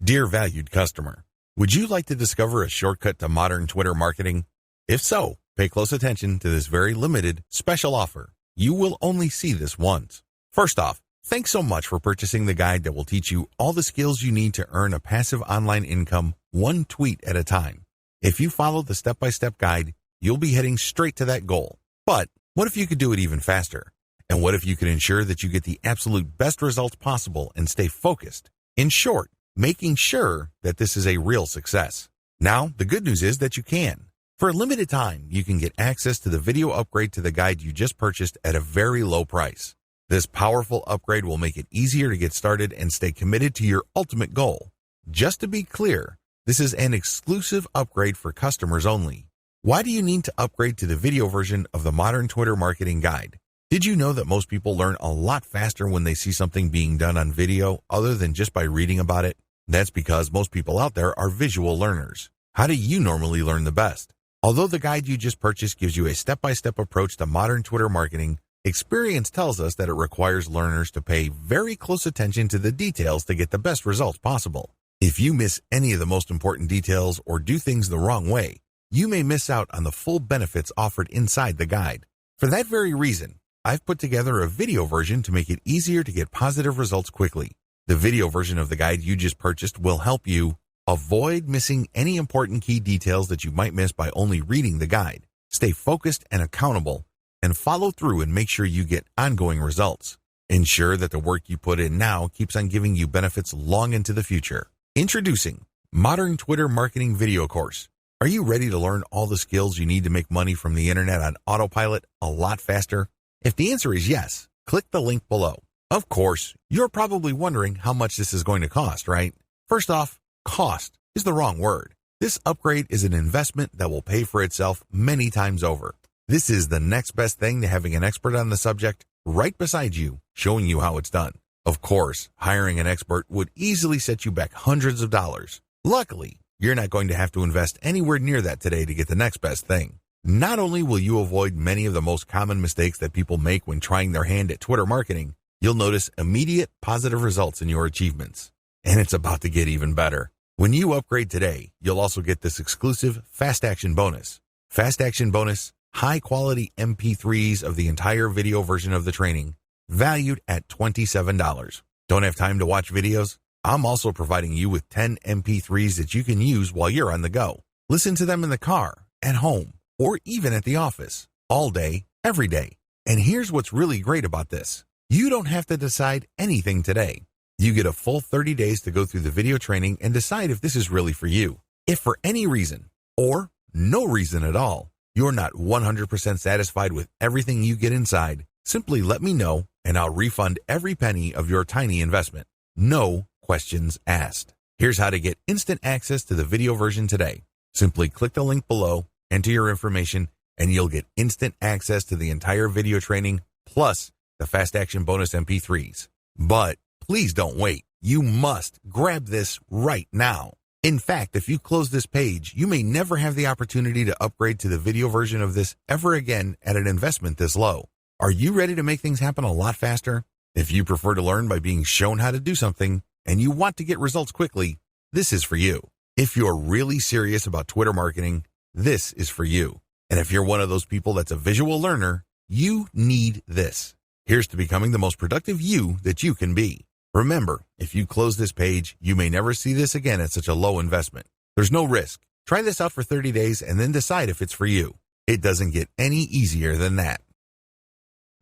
Dear valued customer, would you like to discover a shortcut to modern Twitter marketing? If so, pay close attention to this very limited special offer. You will only see this once. First off, thanks so much for purchasing the guide that will teach you all the skills you need to earn a passive online income one tweet at a time. If you follow the step-by-step guide, you'll be heading straight to that goal. But what if you could do it even faster? And what if you could ensure that you get the absolute best results possible and stay focused? In short, making sure that this is a real success. Now, the good news is that you can. For a limited time, you can get access to the video upgrade to the guide you just purchased at a very low price. This powerful upgrade will make it easier to get started and stay committed to your ultimate goal. Just to be clear, this is an exclusive upgrade for customers only. Why do you need to upgrade to the video version of the Modern Twitter Marketing Guide? Did you know that most people learn a lot faster when they see something being done on video other than just by reading about it? That's because most people out there are visual learners. How do you normally learn the best? Although the guide you just purchased gives you a step-by-step approach to modern Twitter marketing, experience tells us that it requires learners to pay very close attention to the details to get the best results possible. If you miss any of the most important details or do things the wrong way, you may miss out on the full benefits offered inside the guide. For that very reason, I've put together a video version to make it easier to get positive results quickly. The video version of the guide you just purchased will help you avoid missing any important key details that you might miss by only reading the guide, stay focused and accountable, and follow through and make sure you get ongoing results. Ensure that the work you put in now keeps on giving you benefits long into the future. Introducing Modern Twitter Marketing Video Course. Are you ready to learn all the skills you need to make money from the internet on autopilot a lot faster? If the answer is yes, click the link below. Of course, you're probably wondering how much this is going to cost, right? First off, cost is the wrong word. This upgrade is an investment that will pay for itself many times over. This is the next best thing to having an expert on the subject right beside you, showing you how it's done. Of course, hiring an expert would easily set you back hundreds of dollars. Luckily, you're not going to have to invest anywhere near that today to get the next best thing. Not only will you avoid many of the most common mistakes that people make when trying their hand at Twitter marketing, you'll notice immediate positive results in your achievements. And it's about to get even better. When you upgrade today, you'll also get this exclusive Fast Action Bonus. Fast Action Bonus, high-quality MP3s of the entire video version of the training, valued at $27. Don't have time to watch videos? I'm also providing you with 10 MP3s that you can use while you're on the go. Listen to them in the car, at home, or even at the office, all day, every day. And here's what's really great about this. You don't have to decide anything today. You get a full 30 days to go through the video training and decide if this is really for you. If for any reason, or no reason at all, you're not 100% satisfied with everything you get inside, simply let me know and I'll refund every penny of your tiny investment. No questions asked. Here's how to get instant access to the video version today. Simply click the link below, enter your information, and you'll get instant access to the entire video training plus the Fast Action Bonus MP3s. But please don't wait. You must grab this right now. In fact, if you close this page, you may never have the opportunity to upgrade to the video version of this ever again at an investment this low. Are you ready to make things happen a lot faster? If you prefer to learn by being shown how to do something and you want to get results quickly, this is for you. If you're really serious about Twitter marketing, this is for you. And if you're one of those people that's a visual learner, you need this. Here's to becoming the most productive you that you can be. Remember, if you close this page, you may never see this again at such a low investment. There's no risk. Try this out for 30 days and then decide if it's for you. It doesn't get any easier than that.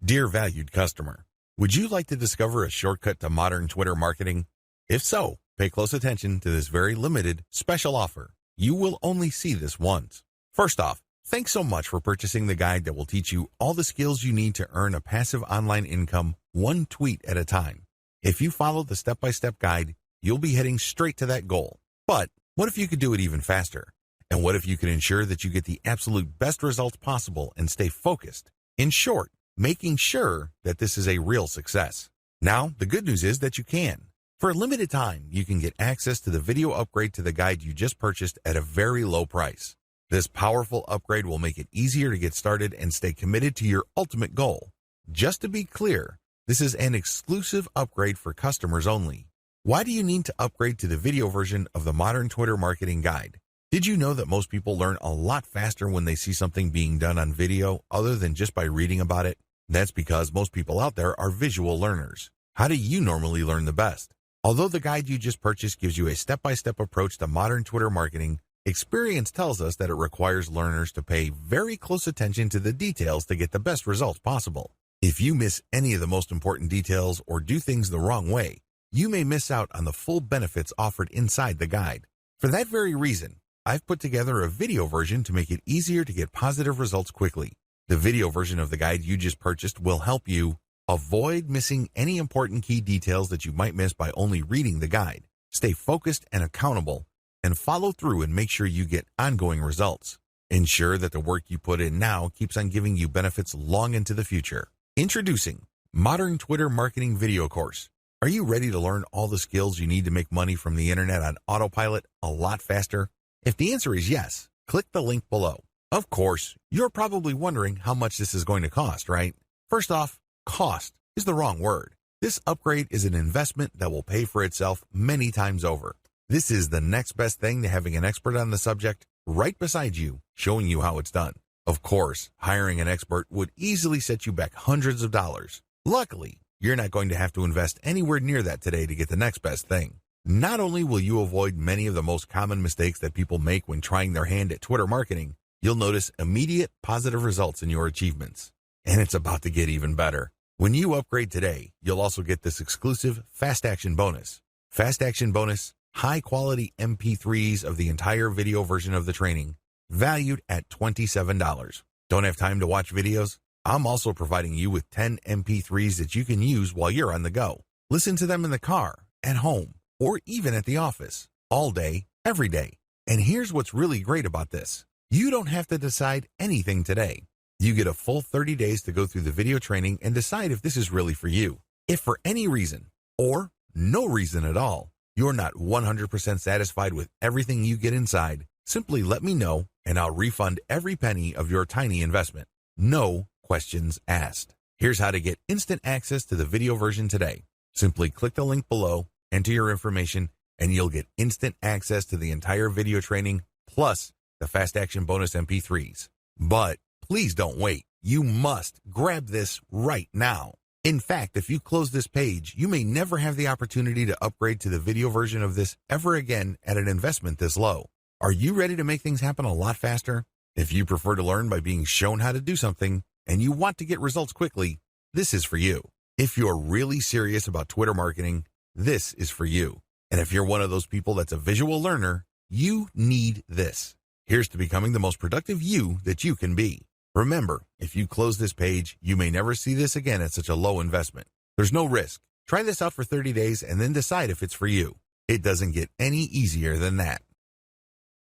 Dear valued customer, would you like to discover a shortcut to modern Twitter marketing? If so, pay close attention to this very limited special offer. You will only see this once. First off, thanks so much for purchasing the guide that will teach you all the skills you need to earn a passive online income one tweet at a time. If you follow the step-by-step guide, you'll be heading straight to that goal. But what if you could do it even faster? And what if you could ensure that you get the absolute best results possible and stay focused? In short, making sure that this is a real success. Now, the good news is that you can. For a limited time, you can get access to the video upgrade to the guide you just purchased at a very low price. This powerful upgrade will make it easier to get started and stay committed to your ultimate goal. Just to be clear, this is an exclusive upgrade for customers only. Why do you need to upgrade to the video version of the modern Twitter marketing guide? Did you know that most people learn a lot faster when they see something being done on video other than just by reading about it? That's because most people out there are visual learners. How do you normally learn the best? Although the guide you just purchased gives you a step-by-step approach to modern Twitter marketing, experience tells us that it requires learners to pay very close attention to the details to get the best results possible. If you miss any of the most important details or do things the wrong way, you may miss out on the full benefits offered inside the guide. For that very reason, I've put together a video version to make it easier to get positive results quickly. The video version of the guide you just purchased will help you avoid missing any important key details that you might miss by only reading the guide, stay focused and accountable, and follow through and make sure you get ongoing results. Ensure that the work you put in now keeps on giving you benefits long into the future. Introducing Modern Twitter Marketing Video Course. Are you ready to learn all the skills you need to make money from the internet on autopilot a lot faster? If the answer is yes, click the link below. Of course, you're probably wondering how much this is going to cost, right? First off, cost is the wrong word. This upgrade is an investment that will pay for itself many times over. This is the next best thing to having an expert on the subject right beside you, showing you how it's done. Of course, hiring an expert would easily set you back hundreds of dollars. Luckily, you're not going to have to invest anywhere near that today to get the next best thing. Not only will you avoid many of the most common mistakes that people make when trying their hand at Twitter marketing, you'll notice immediate positive results in your achievements. And it's about to get even better. When you upgrade today, you'll also get this exclusive Fast Action Bonus. Fast Action Bonus, high-quality MP3s of the entire video version of the training, valued at $27. Don't have time to watch videos? I'm also providing you with 10 MP3s that you can use while you're on the go. Listen to them in the car, at home, or even at the office, all day, every day. And here's what's really great about this. You don't have to decide anything today. You get a full 30 days to go through the video training and decide if this is really for you. If for any reason, or no reason at all, you're not 100% satisfied with everything you get inside, simply let me know and I'll refund every penny of your tiny investment. No questions asked. Here's how to get instant access to the video version today. Simply click the link below, enter your information, and you'll get instant access to the entire video training plus the Fast Action Bonus MP3s. But please don't wait. You must grab this right now. In fact, if you close this page, you may never have the opportunity to upgrade to the video version of this ever again at an investment this low. Are you ready to make things happen a lot faster? If you prefer to learn by being shown how to do something and you want to get results quickly, this is for you. If you're really serious about Twitter marketing, this is for you. And if you're one of those people that's a visual learner, you need this. Here's to becoming the most productive you that you can be. Remember, if you close this page, you may never see this again at such a low investment. There's no risk. Try this out for 30 days and then decide if it's for you. It doesn't get any easier than that.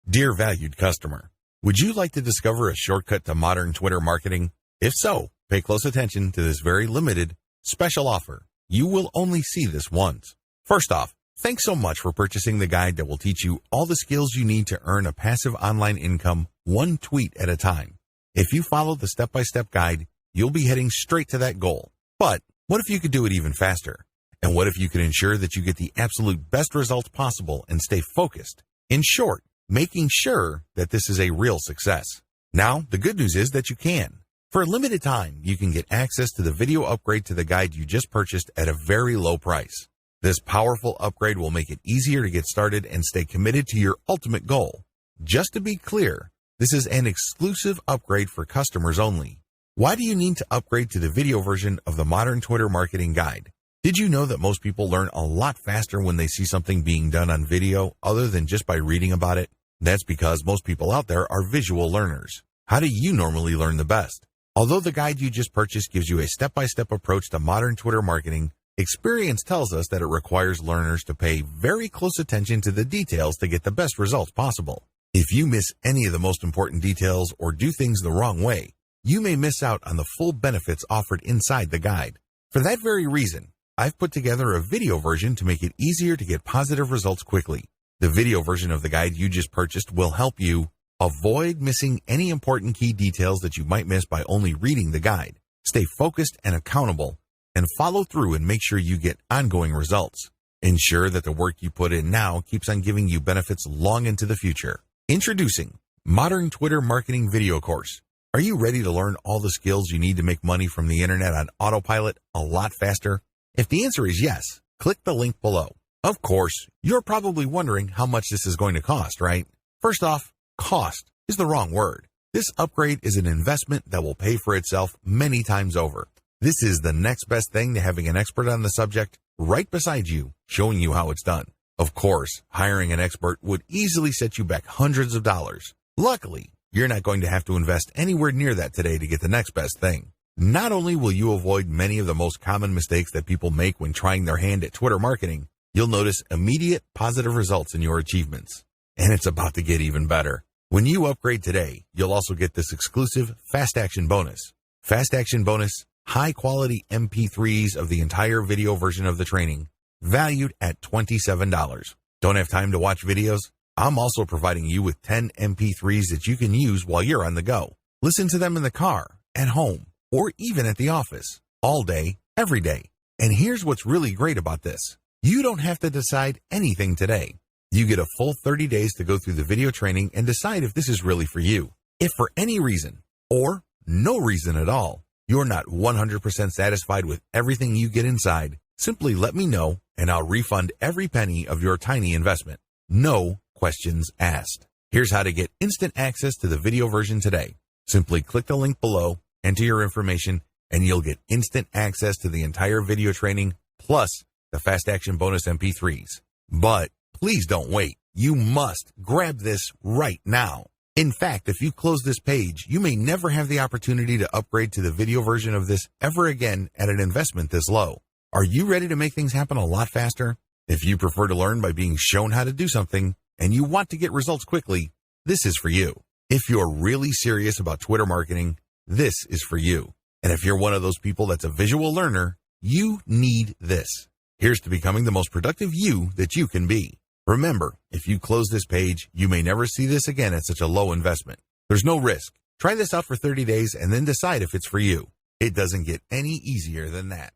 Dear valued customer, would you like to discover a shortcut to modern Twitter marketing? If so, pay close attention to this very limited special offer. You will only see this once. First off, thanks so much for purchasing the guide that will teach you all the skills you need to earn a passive online income one tweet at a time. If you follow the step-by-step guide, you'll be heading straight to that goal. But what if you could do it even faster? And what if you could ensure that you get the absolute best results possible and stay focused? In short, making sure that this is a real success. Now, the good news is that you can. For a limited time, you can get access to the video upgrade to the guide you just purchased at a very low price. This powerful upgrade will make it easier to get started and stay committed to your ultimate goal. Just to be clear, this is an exclusive upgrade for customers only. Why do you need to upgrade to the video version of the Modern Twitter Marketing Guide? Did you know that most people learn a lot faster when they see something being done on video other than just by reading about it? That's because most people out there are visual learners. How do you normally learn the best? Although the guide you just purchased gives you a step-by-step approach to modern Twitter marketing, experience tells us that it requires learners to pay very close attention to the details to get the best results possible. If you miss any of the most important details or do things the wrong way, you may miss out on the full benefits offered inside the guide. For that very reason, I've put together a video version to make it easier to get positive results quickly. The video version of the guide you just purchased will help you avoid missing any important key details that you might miss by only reading the guide. Stay focused and accountable, and follow through and make sure you get ongoing results. Ensure that the work you put in now keeps on giving you benefits long into the future. Introducing Modern Twitter Marketing Video Course. Are you ready to learn all the skills you need to make money from the internet on autopilot a lot faster? If the answer is yes, click the link below. Of course, you're probably wondering how much this is going to cost, right? First off, cost is the wrong word. This upgrade is an investment that will pay for itself many times over. This is the next best thing to having an expert on the subject right beside you, showing you how it's done. Of course, hiring an expert would easily set you back hundreds of dollars. Luckily, you're not going to have to invest anywhere near that today to get the next best thing. Not only will you avoid many of the most common mistakes that people make when trying their hand at Twitter marketing, you'll notice immediate positive results in your achievements. And it's about to get even better. When you upgrade today, you'll also get this exclusive Fast Action Bonus. Fast Action Bonus, high-quality MP3s of the entire video version of the training, valued at $27. Don't have time to watch videos? I'm also providing you with 10 MP3s that you can use while you're on the go. Listen to them in the car, at home, or even at the office, all day, every day. And here's what's really great about this. You don't have to decide anything today. You get a full 30 days to go through the video training and decide if this is really for you. If for any reason, or no reason at all, you're not 100% satisfied with everything you get inside, simply let me know and I'll refund every penny of your tiny investment. No questions asked. Here's how to get instant access to the video version today. Simply click the link below, enter your information, and you'll get instant access to the entire video training plus the Fast Action Bonus MP3s. But please don't wait. You must grab this right now. In fact, if you close this page, you may never have the opportunity to upgrade to the video version of this ever again at an investment this low. Are you ready to make things happen a lot faster? If you prefer to learn by being shown how to do something and you want to get results quickly, this is for you. If you're really serious about Twitter marketing, this is for you. And if you're one of those people that's a visual learner, you need this. Here's to becoming the most productive you that you can be. Remember, if you close this page, you may never see this again at such a low investment. There's no risk. Try this out for 30 days and then decide if it's for you. It doesn't get any easier than that.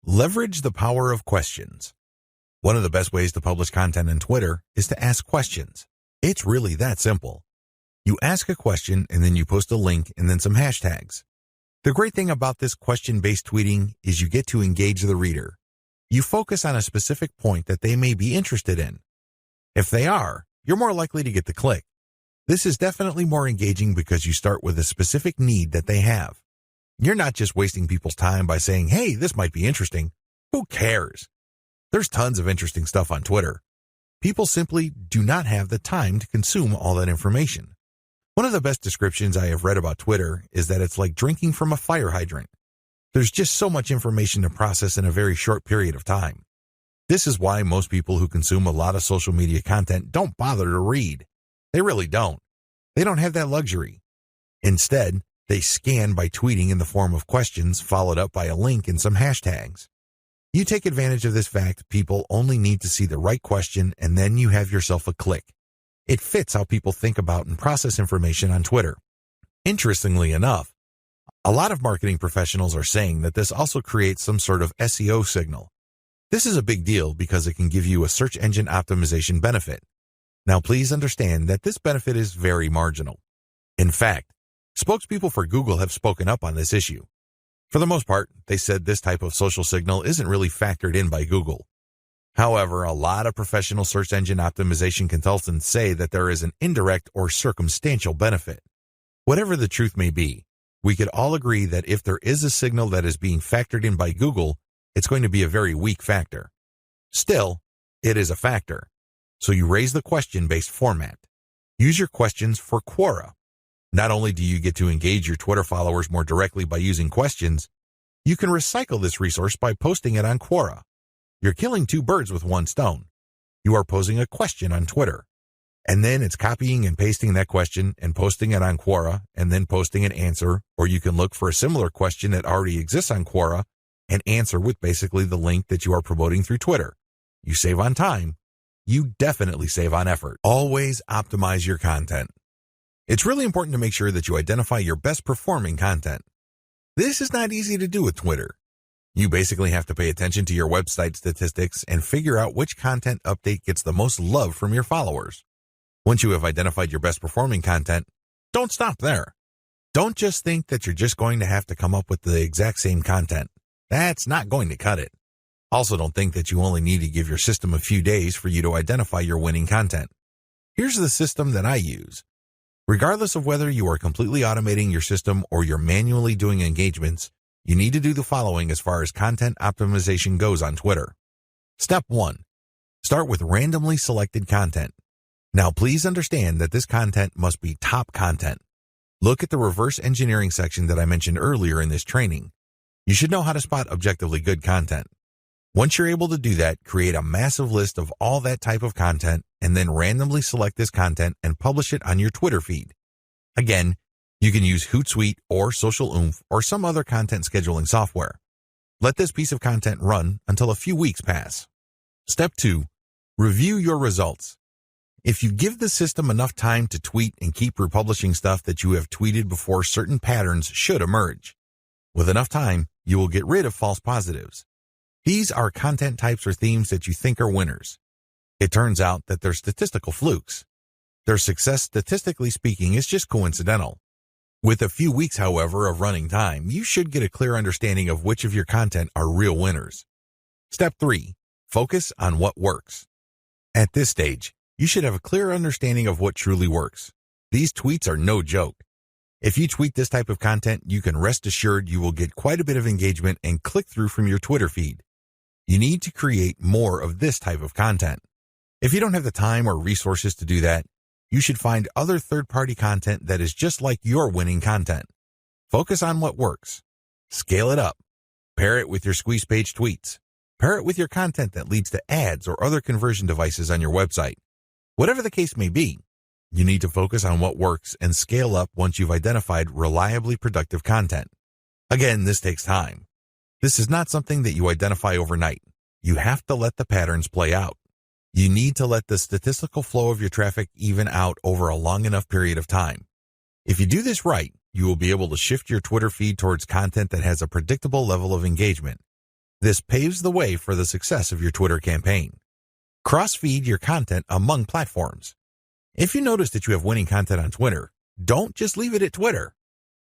Leverage the power of questions. One of the best ways to publish content on Twitter is to ask questions. It's really that simple. You ask a question and then you post a link and then some hashtags. The great thing about this question-based tweeting is you get to engage the reader. You focus on a specific point that they may be interested in. If they are, you're more likely to get the click. This is definitely more engaging because you start with a specific need that they have. You're not just wasting people's time by saying, hey, this might be interesting. Who cares? There's tons of interesting stuff on Twitter. People simply do not have the time to consume all that information. One of the best descriptions I have read about Twitter is that it's like drinking from a fire hydrant. There's just so much information to process in a very short period of time. This is why most people who consume a lot of social media content don't bother to read. They really don't. They don't have that luxury. Instead, they scan by tweeting in the form of questions followed up by a link and some hashtags. You take advantage of this fact, people only need to see the right question and then you have yourself a click. It fits how people think about and process information on Twitter. Interestingly enough, a lot of marketing professionals are saying that this also creates some sort of SEO signal. This is a big deal because it can give you a search engine optimization benefit. Now, please understand that this benefit is very marginal. In fact, spokespeople for Google have spoken up on this issue. For the most part, they said this type of social signal isn't really factored in by Google. However, a lot of professional search engine optimization consultants say that there is an indirect or circumstantial benefit. Whatever the truth may be, we could all agree that if there is a signal that is being factored in by Google, it's going to be a very weak factor. Still, it is a factor. So you raise the question-based format. Use your questions for Quora. Not only do you get to engage your Twitter followers more directly by using questions, you can recycle this resource by posting it on Quora. You're killing two birds with one stone. You are posing a question on Twitter. And then it's copying and pasting that question and posting it on Quora and then posting an answer, or you can look for a similar question that already exists on Quora and answer with basically the link that you are promoting through Twitter. You save on time. You definitely save on effort. Always optimize your content. It's really important to make sure that you identify your best performing content. This is not easy to do with Twitter. You basically have to pay attention to your website statistics and figure out which content update gets the most love from your followers. Once you have identified your best performing content, don't stop there. Don't just think that you're just going to have to come up with the exact same content. That's not going to cut it. Also, don't think that you only need to give your system a few days for you to identify your winning content. Here's the system that I use. Regardless of whether you are completely automating your system or you're manually doing engagements, you need to do the following as far as content optimization goes on Twitter. Step 1. Start with randomly selected content. Now, please understand that this content must be top content. Look at the reverse engineering section that I mentioned earlier in this training. You should know how to spot objectively good content. Once you're able to do that, create a massive list of all that type of content and then randomly select this content and publish it on your Twitter feed. Again, you can use Hootsuite or Social Oomph or some other content scheduling software. Let this piece of content run until a few weeks pass. Step 2. Review your results. If you give the system enough time to tweet and keep republishing stuff that you have tweeted before, certain patterns should emerge. With enough time, you will get rid of false positives. These are content types or themes that you think are winners. It turns out that they're statistical flukes. Their success, statistically speaking, is just coincidental. With a few weeks, however, of running time, you should get a clear understanding of which of your content are real winners. Step 3. Focus on what works. At this stage, you should have a clear understanding of what truly works. These tweets are no joke. If you tweet this type of content, you can rest assured you will get quite a bit of engagement and click-through from your Twitter feed. You need to create more of this type of content. If you don't have the time or resources to do that, you should find other third-party content that is just like your winning content. Focus on what works. Scale it up. Pair it with your squeeze page tweets. Pair it with your content that leads to ads or other conversion devices on your website. Whatever the case may be, you need to focus on what works and scale up once you've identified reliably productive content. Again, this takes time. This is not something that you identify overnight. You have to let the patterns play out. You need to let the statistical flow of your traffic even out over a long enough period of time. If you do this right, you will be able to shift your Twitter feed towards content that has a predictable level of engagement. This paves the way for the success of your Twitter campaign. Cross-feed your content among platforms. If you notice that you have winning content on Twitter, don't just leave it at Twitter.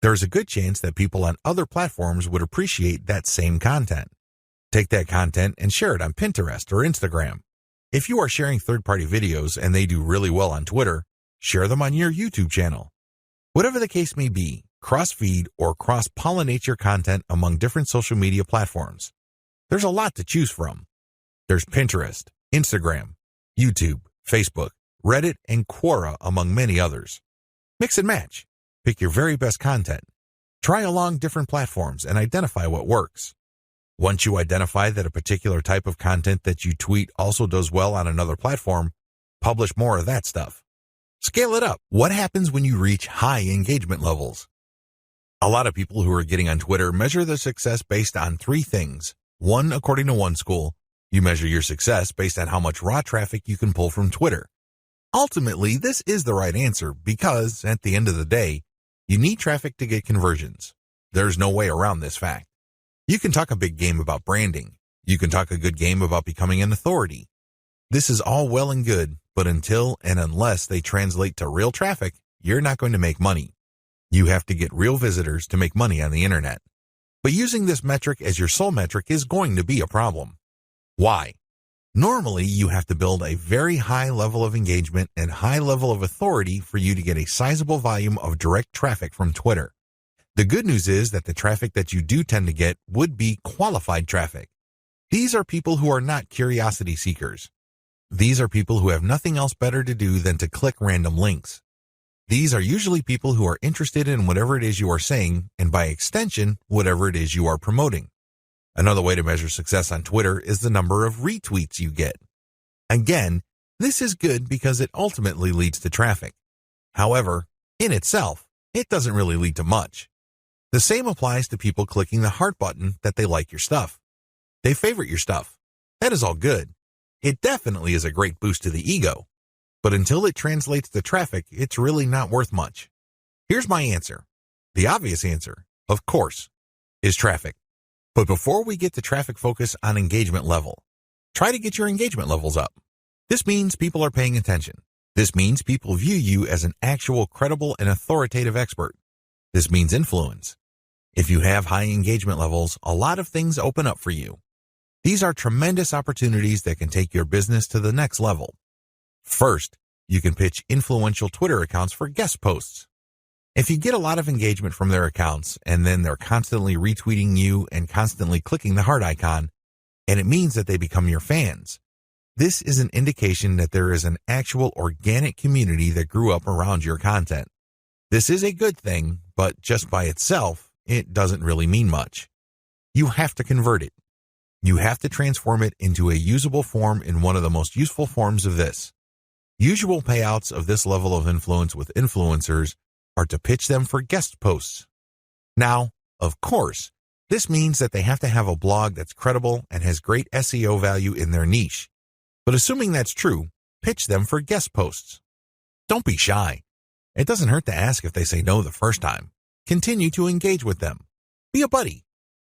There's a good chance that people on other platforms would appreciate that same content. Take that content and share it on Pinterest or Instagram. If you are sharing third-party videos and they do really well on Twitter, share them on your YouTube channel. Whatever the case may be, cross-feed or cross-pollinate your content among different social media platforms. There's a lot to choose from. There's Pinterest, Instagram, YouTube, Facebook, Reddit, and Quora, among many others. Mix and match. Pick your very best content. Try along different platforms and identify what works. Once you identify that a particular type of content that you tweet also does well on another platform, publish more of that stuff. Scale it up. What happens when you reach high engagement levels? A lot of people who are getting on Twitter measure their success based on 3 things. 1, according to one school, you measure your success based on how much raw traffic you can pull from Twitter. Ultimately, this is the right answer because, at the end of the day, you need traffic to get conversions. There's no way around this fact. You can talk a big game about branding. You can talk a good game about becoming an authority. This is all well and good, but until and unless they translate to real traffic, you're not going to make money. You have to get real visitors to make money on the internet. But using this metric as your sole metric is going to be a problem. Why? Normally, you have to build a very high level of engagement and high level of authority for you to get a sizable volume of direct traffic from Twitter. The good news is that the traffic that you do tend to get would be qualified traffic. These are people who are not curiosity seekers. These are people who have nothing else better to do than to click random links. These are usually people who are interested in whatever it is you are saying, and by extension, whatever it is you are promoting. Another way to measure success on Twitter is the number of retweets you get. Again, this is good because it ultimately leads to traffic. However, in itself, it doesn't really lead to much. The same applies to people clicking the heart button that they like your stuff. They favorite your stuff. That is all good. It definitely is a great boost to the ego. But until it translates to traffic, it's really not worth much. Here's my answer. The obvious answer, of course, is traffic. But before we get to traffic, focus on engagement level. Try to get your engagement levels up. This means people are paying attention. This means people view you as an actual credible and authoritative expert. This means influence. If you have high engagement levels, a lot of things open up for you. These are tremendous opportunities that can take your business to the next level. First, you can pitch influential Twitter accounts for guest posts. If you get a lot of engagement from their accounts and then they're constantly retweeting you and constantly clicking the heart icon, and it means that they become your fans, this is an indication that there is an actual organic community that grew up around your content. This is a good thing, but just by itself, it doesn't really mean much. You have to convert it. You have to transform it into a usable form in one of the most useful forms of this. Usual payouts of this level of influence with influencers are to pitch them for guest posts. Now, of course, this means that they have to have a blog that's credible and has great SEO value in their niche. But assuming that's true, pitch them for guest posts. Don't be shy. It doesn't hurt to ask if they say no the first time. Continue to engage with them. Be a buddy.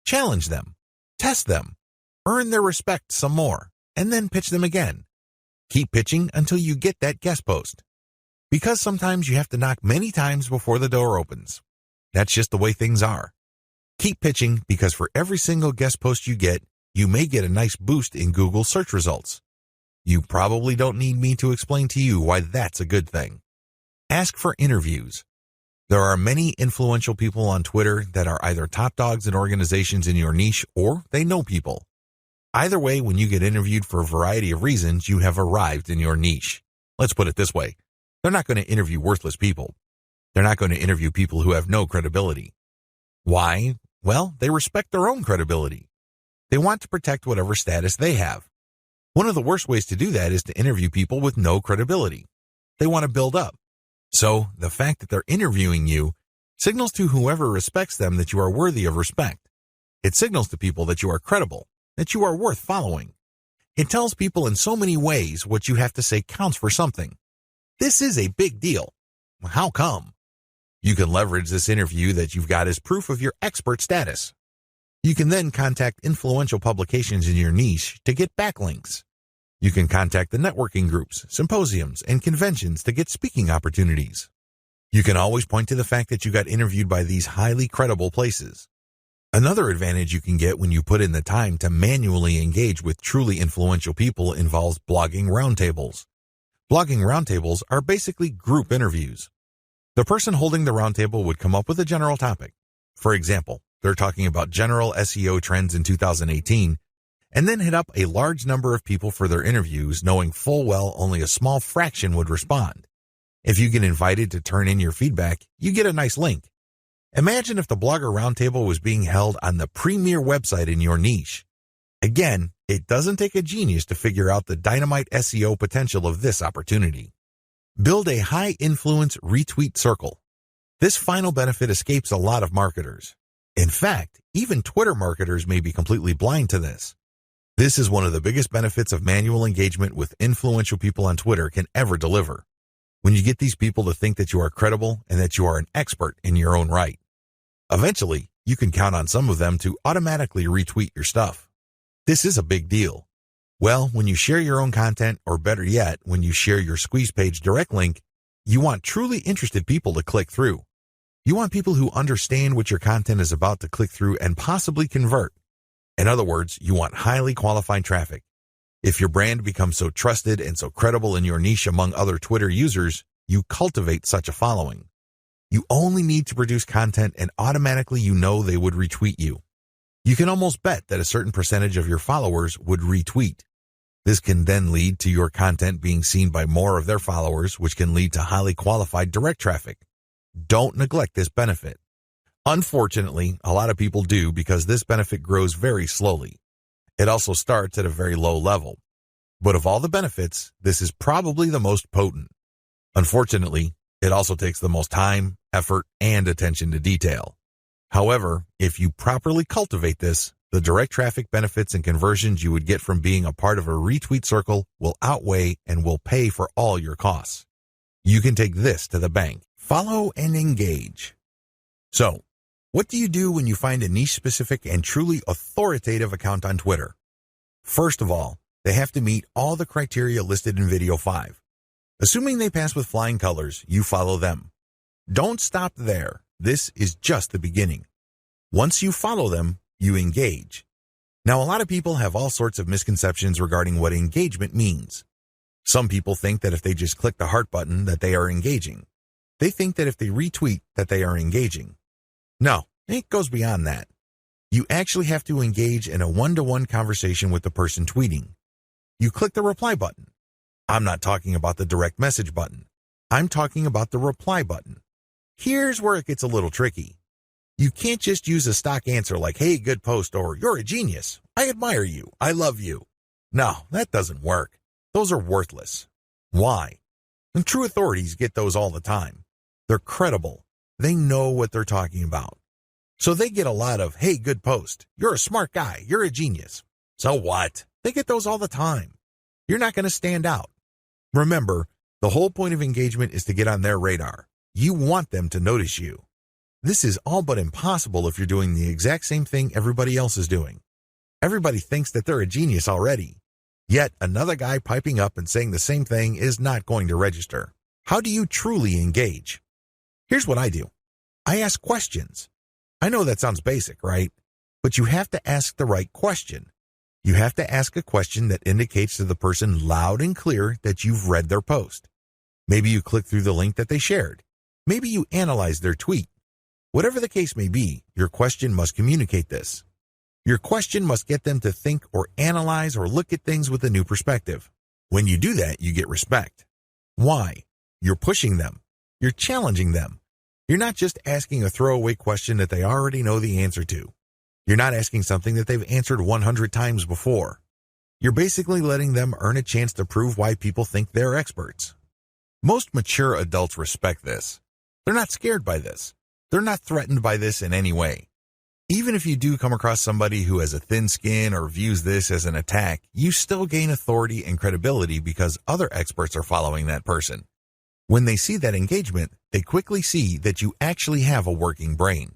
Challenge them. Test them. Earn their respect some more, and then pitch them again. Keep pitching until you get that guest post. Because sometimes you have to knock many times before the door opens. That's just the way things are. Keep pitching because for every single guest post you get, you may get a nice boost in Google search results. You probably don't need me to explain to you why that's a good thing. Ask for interviews. There are many influential people on Twitter that are either top dogs in organizations in your niche or they know people. Either way, when you get interviewed for a variety of reasons, you have arrived in your niche. Let's put it this way. They're not going to interview worthless people. They're not going to interview people who have no credibility. Why? Well, they respect their own credibility. They want to protect whatever status they have. One of the worst ways to do that is to interview people with no credibility. They want to build up. So, the fact that they're interviewing you signals to whoever respects them that you are worthy of respect. It signals to people that you are credible, that you are worth following. It tells people in so many ways what you have to say counts for something. This is a big deal. How come? You can leverage this interview that you've got as proof of your expert status. You can then contact influential publications in your niche to get backlinks. You can contact the networking groups, symposiums, and conventions to get speaking opportunities. You can always point to the fact that you got interviewed by these highly credible places. Another advantage you can get when you put in the time to manually engage with truly influential people involves blogging roundtables. Blogging roundtables are basically group interviews. The person holding the roundtable would come up with a general topic. For example, they're talking about general SEO trends in 2018, and then hit up a large number of people for their interviews, knowing full well only a small fraction would respond. If you get invited to turn in your feedback, you get a nice link. Imagine if the Blogger Roundtable was being held on the premier website in your niche. Again, it doesn't take a genius to figure out the dynamite SEO potential of this opportunity. Build a high-influence retweet circle. This final benefit escapes a lot of marketers. In fact, even Twitter marketers may be completely blind to this. This is one of the biggest benefits of manual engagement with influential people on Twitter can ever deliver. When you get these people to think that you are credible and that you are an expert in your own right. Eventually, you can count on some of them to automatically retweet your stuff. This is a big deal. Well, when you share your own content, or better yet, when you share your squeeze page direct link, you want truly interested people to click through. You want people who understand what your content is about to click through and possibly convert. In other words, you want highly qualified traffic. If your brand becomes so trusted and so credible in your niche among other Twitter users, you cultivate such a following. You only need to produce content and automatically you know they would retweet you. You can almost bet that a certain percentage of your followers would retweet. This can then lead to your content being seen by more of their followers, which can lead to highly qualified direct traffic. Don't neglect this benefit. Unfortunately, a lot of people do because this benefit grows very slowly. It also starts at a very low level. But of all the benefits, this is probably the most potent. Unfortunately, it also takes the most time, effort, and attention to detail. However, if you properly cultivate this, the direct traffic benefits and conversions you would get from being a part of a retweet circle will outweigh and will pay for all your costs. You can take this to the bank. Follow and engage. So, What do you do when you find a niche-specific and truly authoritative account on Twitter? First of all, they have to meet all the criteria listed in video 5. Assuming they pass with flying colors, you follow them. Don't stop there. This is just the beginning. Once you follow them, you engage. Now, a lot of people have all sorts of misconceptions regarding what engagement means. Some people think that if they just click the heart button that they are engaging. They think that if they retweet that they are engaging. No, it goes beyond that. You actually have to engage in a one-to-one conversation with the person tweeting. You click the reply button. I'm not talking about the direct message button. I'm talking about the reply button. Here's where it gets a little tricky. You can't just use a stock answer like, hey, good post, or you're a genius. I admire you. I love you. No, that doesn't work. Those are worthless. Why? And true authorities get those all the time. They're credible. They know what they're talking about. So they get a lot of, hey, good post. You're a smart guy. You're a genius. So what? They get those all the time. You're not going to stand out. Remember, the whole point of engagement is to get on their radar. You want them to notice you. This is all but impossible if you're doing the exact same thing everybody else is doing. Everybody thinks that they're a genius already. Yet another guy piping up and saying the same thing is not going to register. How do you truly engage? Here's what I do. I ask questions. I know that sounds basic, right? But you have to ask the right question. You have to ask a question that indicates to the person loud and clear that you've read their post. Maybe you click through the link that they shared. Maybe you analyze their tweet. Whatever the case may be, your question must communicate this. Your question must get them to think or analyze or look at things with a new perspective. When you do that, you get respect. Why? You're pushing them. You're challenging them. You're not just asking a throwaway question that they already know the answer to. You're not asking something that they've answered 100 times before. You're basically letting them earn a chance to prove why people think they're experts. Most mature adults respect this. They're not scared by this. They're not threatened by this in any way. Even if you do come across somebody who has a thin skin or views this as an attack, you still gain authority and credibility because other experts are following that person. When they see that engagement, they quickly see that you actually have a working brain.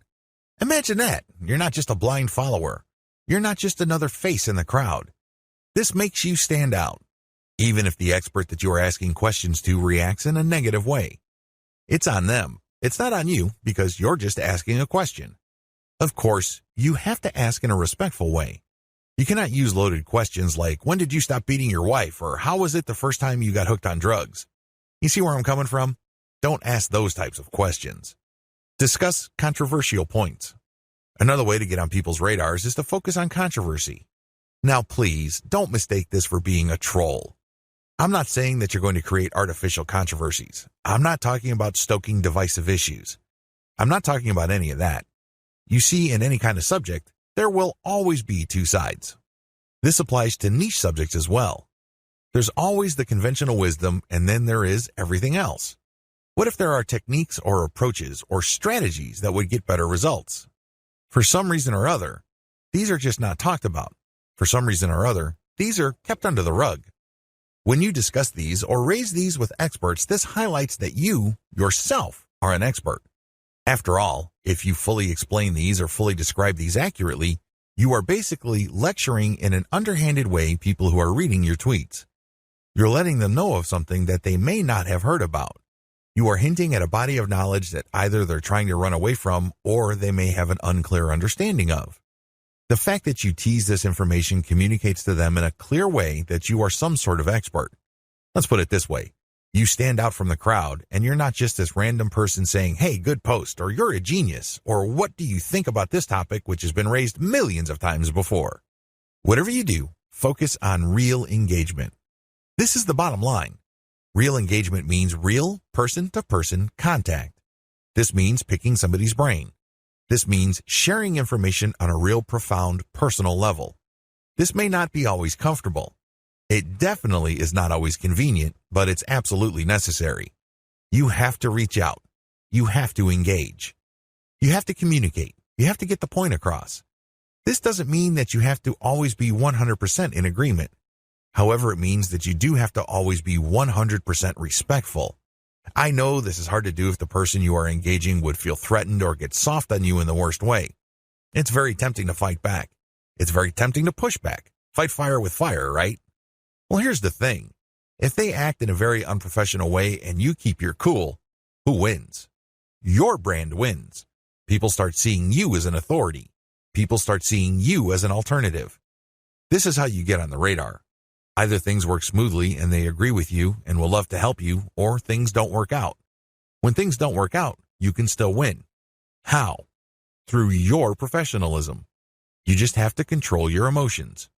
Imagine that. You're not just a blind follower. You're not just another face in the crowd. This makes you stand out, even if the expert that you are asking questions to reacts in a negative way. It's on them. It's not on you because you're just asking a question. Of course, you have to ask in a respectful way. You cannot use loaded questions like, when did you stop beating your wife? Or how was it the first time you got hooked on drugs? You see where I'm coming from? Don't ask those types of questions. Discuss controversial points. Another way to get on people's radars is to focus on controversy. Now, please, don't mistake this for being a troll. I'm not saying that you're going to create artificial controversies. I'm not talking about stoking divisive issues. I'm not talking about any of that. You see, in any kind of subject, there will always be two sides. This applies to niche subjects as well. There's always the conventional wisdom, and then there is everything else. What if there are techniques or approaches or strategies that would get better results? For some reason or other, these are just not talked about. For some reason or other, these are kept under the rug. When you discuss these or raise these with experts, this highlights that you, yourself, are an expert. After all, if you fully explain these or fully describe these accurately, you are basically lecturing in an underhanded way people who are reading your tweets. You're letting them know of something that they may not have heard about. You are hinting at a body of knowledge that either they're trying to run away from or they may have an unclear understanding of. The fact that you tease this information communicates to them in a clear way that you are some sort of expert. Let's put it this way. You stand out from the crowd, and you're not just this random person saying, hey, good post, or you're a genius, or what do you think about this topic, which has been raised millions of times before. Whatever you do, focus on real engagement. This is the bottom line. Real engagement means real person-to-person contact. This means picking somebody's brain. This means sharing information on a real profound personal level. This may not be always comfortable. It definitely is not always convenient, but it's absolutely necessary. You have to reach out. You have to engage. You have to communicate. You have to get the point across. This doesn't mean that you have to always be 100% in agreement. However, it means that you do have to always be 100% respectful. I know this is hard to do if the person you are engaging would feel threatened or get soft on you in the worst way. It's very tempting to fight back. It's very tempting to push back. Fight fire with fire, right? Well, here's the thing. If they act in a very unprofessional way and you keep your cool, who wins? Your brand wins. People start seeing you as an authority. People start seeing you as an alternative. This is how you get on the radar. Either things work smoothly and they agree with you and will love to help you, or things don't work out. When things don't work out, you can still win. How? Through your professionalism. You just have to control your emotions.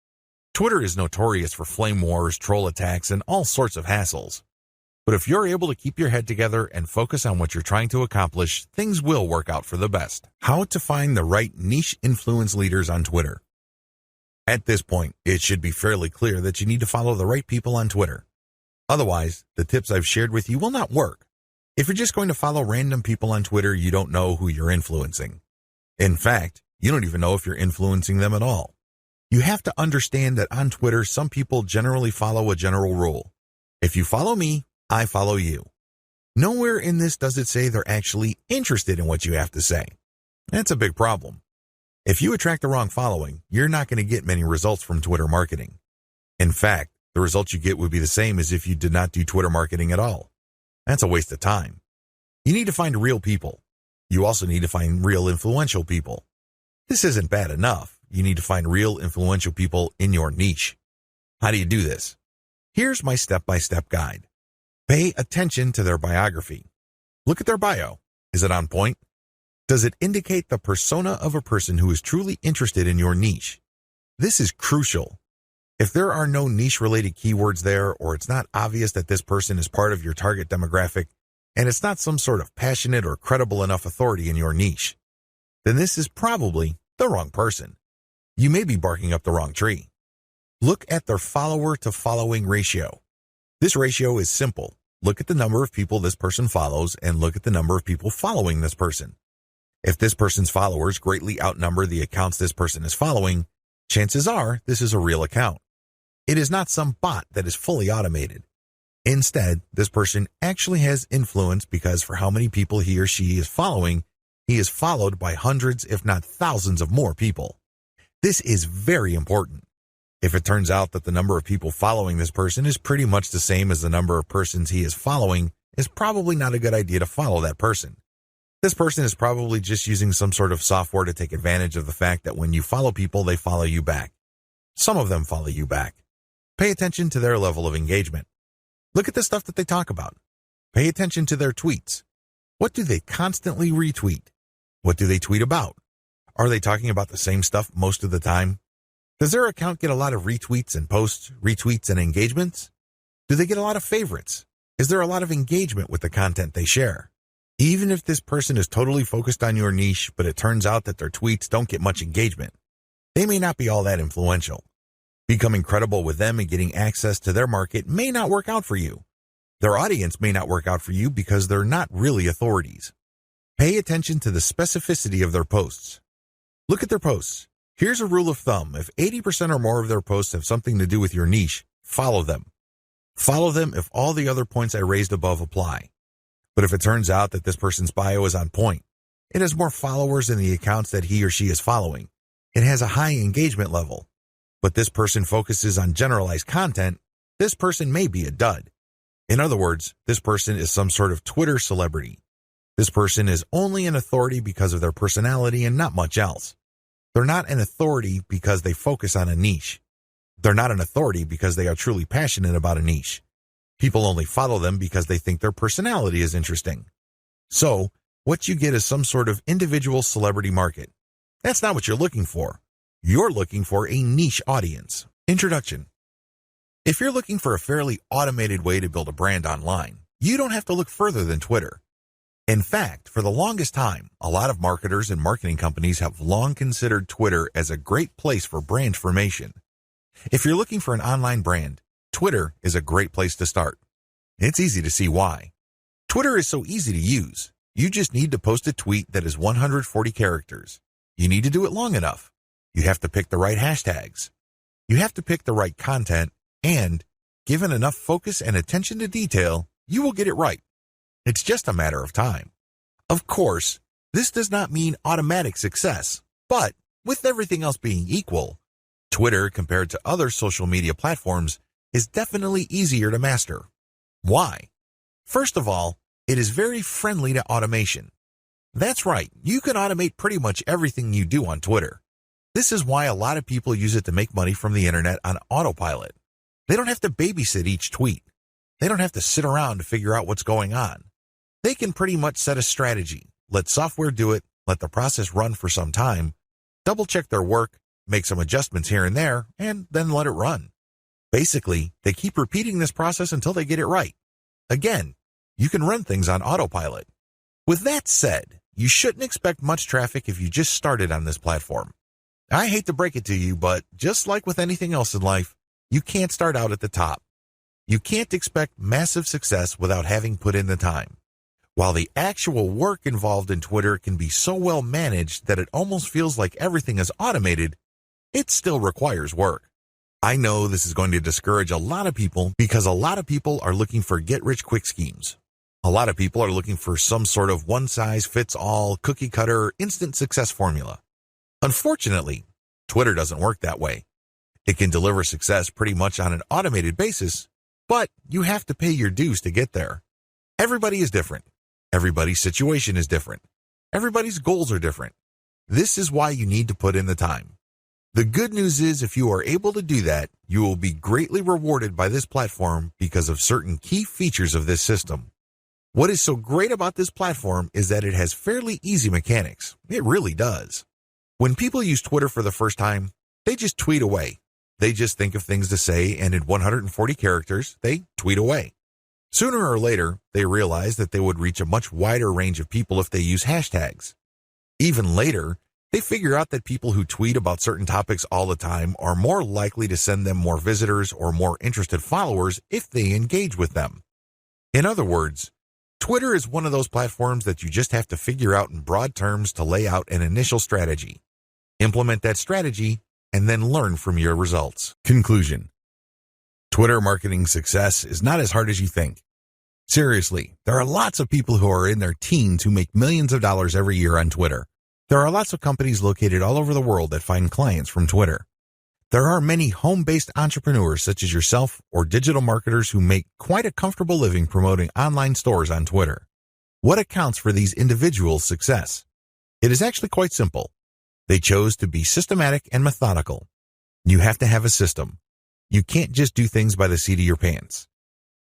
Twitter is notorious for flame wars, troll attacks, and all sorts of hassles. But if you're able to keep your head together and focus on what you're trying to accomplish, things will work out for the best. How to find the right niche influence leaders on Twitter. At this point, it should be fairly clear that you need to follow the right people on Twitter. Otherwise, the tips I've shared with you will not work. If you're just going to follow random people on Twitter, you don't know who you're influencing. In fact, you don't even know if you're influencing them at all. You have to understand that on Twitter, some people generally follow a general rule. If you follow me, I follow you. Nowhere in this does it say they're actually interested in what you have to say. That's a big problem. If you attract the wrong following, you're not going to get many results from Twitter marketing. In fact, the results you get would be the same as if you did not do Twitter marketing at all. That's a waste of time. You need to find real people. You also need to find real influential people. This isn't bad enough. You need to find real influential people in your niche. How do you do this? Here's my step-by-step guide. Pay attention to their biography. Look at their bio. Is it on point? Does it indicate the persona of a person who is truly interested in your niche? This is crucial. If there are no niche-related keywords there, or it's not obvious that this person is part of your target demographic, and it's not some sort of passionate or credible enough authority in your niche, then this is probably the wrong person. You may be barking up the wrong tree. Look at their follower-to-following ratio. This ratio is simple. Look at the number of people this person follows and look at the number of people following this person. If this person's followers greatly outnumber the accounts this person is following, chances are this is a real account. It is not some bot that is fully automated. Instead, this person actually has influence because for how many people he or she is following, he is followed by hundreds if not thousands of more people. This is very important. If it turns out that the number of people following this person is pretty much the same as the number of persons he is following, it's probably not a good idea to follow that person. This person is probably just using some sort of software to take advantage of the fact that when you follow people, they follow you back. Some of them follow you back. Pay attention to their level of engagement. Look at the stuff that they talk about. Pay attention to their tweets. What do they constantly retweet? What do they tweet about? Are they talking about the same stuff most of the time? Does their account get a lot of retweets and posts, retweets and engagements? Do they get a lot of favorites? Is there a lot of engagement with the content they share? Even if this person is totally focused on your niche, but it turns out that their tweets don't get much engagement, they may not be all that influential. Becoming credible with them and getting access to their market may not work out for you. Their audience may not work out for you because they're not really authorities. Pay attention to the specificity of their posts. Look at their posts. Here's a rule of thumb. If 80% or more of their posts have something to do with your niche, follow them. Follow them if all the other points I raised above apply. But if it turns out that this person's bio is on point, it has more followers than the accounts that he or she is following, it has a high engagement level, but this person focuses on generalized content, this person may be a dud. In other words, this person is some sort of Twitter celebrity. This person is only an authority because of their personality and not much else. They're not an authority because they focus on a niche. They're not an authority because they are truly passionate about a niche. People only follow them because they think their personality is interesting. So, what you get is some sort of individual celebrity market. That's not what you're looking for. You're looking for a niche audience. Introduction. If you're looking for a fairly automated way to build a brand online, you don't have to look further than Twitter. In fact, for the longest time, a lot of marketers and marketing companies have long considered Twitter as a great place for brand formation. If you're looking for an online brand, Twitter is a great place to start. It's easy to see why. Twitter is so easy to use. You just need to post a tweet that is 140 characters. You need to do it long enough. You have to pick the right hashtags. You have to pick the right content, and given enough focus and attention to detail, you will get it right. It's just a matter of time. Of course, this does not mean automatic success, but with everything else being equal, Twitter compared to other social media platforms is definitely easier to master. Why? First of all, it is very friendly to automation. That's right, you can automate pretty much everything you do on Twitter. This is why a lot of people use it to make money from the internet on autopilot. They don't have to babysit each tweet. They don't have to sit around to figure out what's going on. They can pretty much set a strategy, let software do it, let the process run for some time, double-check their work, make some adjustments here and there, and then let it run. Basically, they keep repeating this process until they get it right. Again, you can run things on autopilot. With that said, you shouldn't expect much traffic if you just started on this platform. I hate to break it to you, but just like with anything else in life, you can't start out at the top. You can't expect massive success without having put in the time. While the actual work involved in Twitter can be so well managed that it almost feels like everything is automated, it still requires work. I know this is going to discourage a lot of people because a lot of people are looking for get-rich-quick schemes. A lot of people are looking for some sort of one-size-fits-all, cookie-cutter, instant success formula. Unfortunately, Twitter doesn't work that way. It can deliver success pretty much on an automated basis, but you have to pay your dues to get there. Everybody is different. Everybody's situation is different. Everybody's goals are different. This is why you need to put in the time. The good news is if you are able to do that, you will be greatly rewarded by this platform because of certain key features of this system. What is so great about this platform is that it has fairly easy mechanics. It really does. When people use Twitter for the first time, they just tweet away. They just think of things to say, and in 140 characters, they tweet away. Sooner or later, they realize that they would reach a much wider range of people if they use hashtags. Even later, they figure out that people who tweet about certain topics all the time are more likely to send them more visitors or more interested followers if they engage with them. In other words, Twitter is one of those platforms that you just have to figure out in broad terms to lay out an initial strategy. Implement that strategy, and then learn from your results. Conclusion. Twitter marketing success is not as hard as you think. Seriously, there are lots of people who are in their teens who make millions of dollars every year on Twitter. There are lots of companies located all over the world that find clients from Twitter. There are many home-based entrepreneurs such as yourself or digital marketers who make quite a comfortable living promoting online stores on Twitter. What accounts for these individuals' success? It is actually quite simple. They chose to be systematic and methodical. You have to have a system. You can't just do things by the seat of your pants.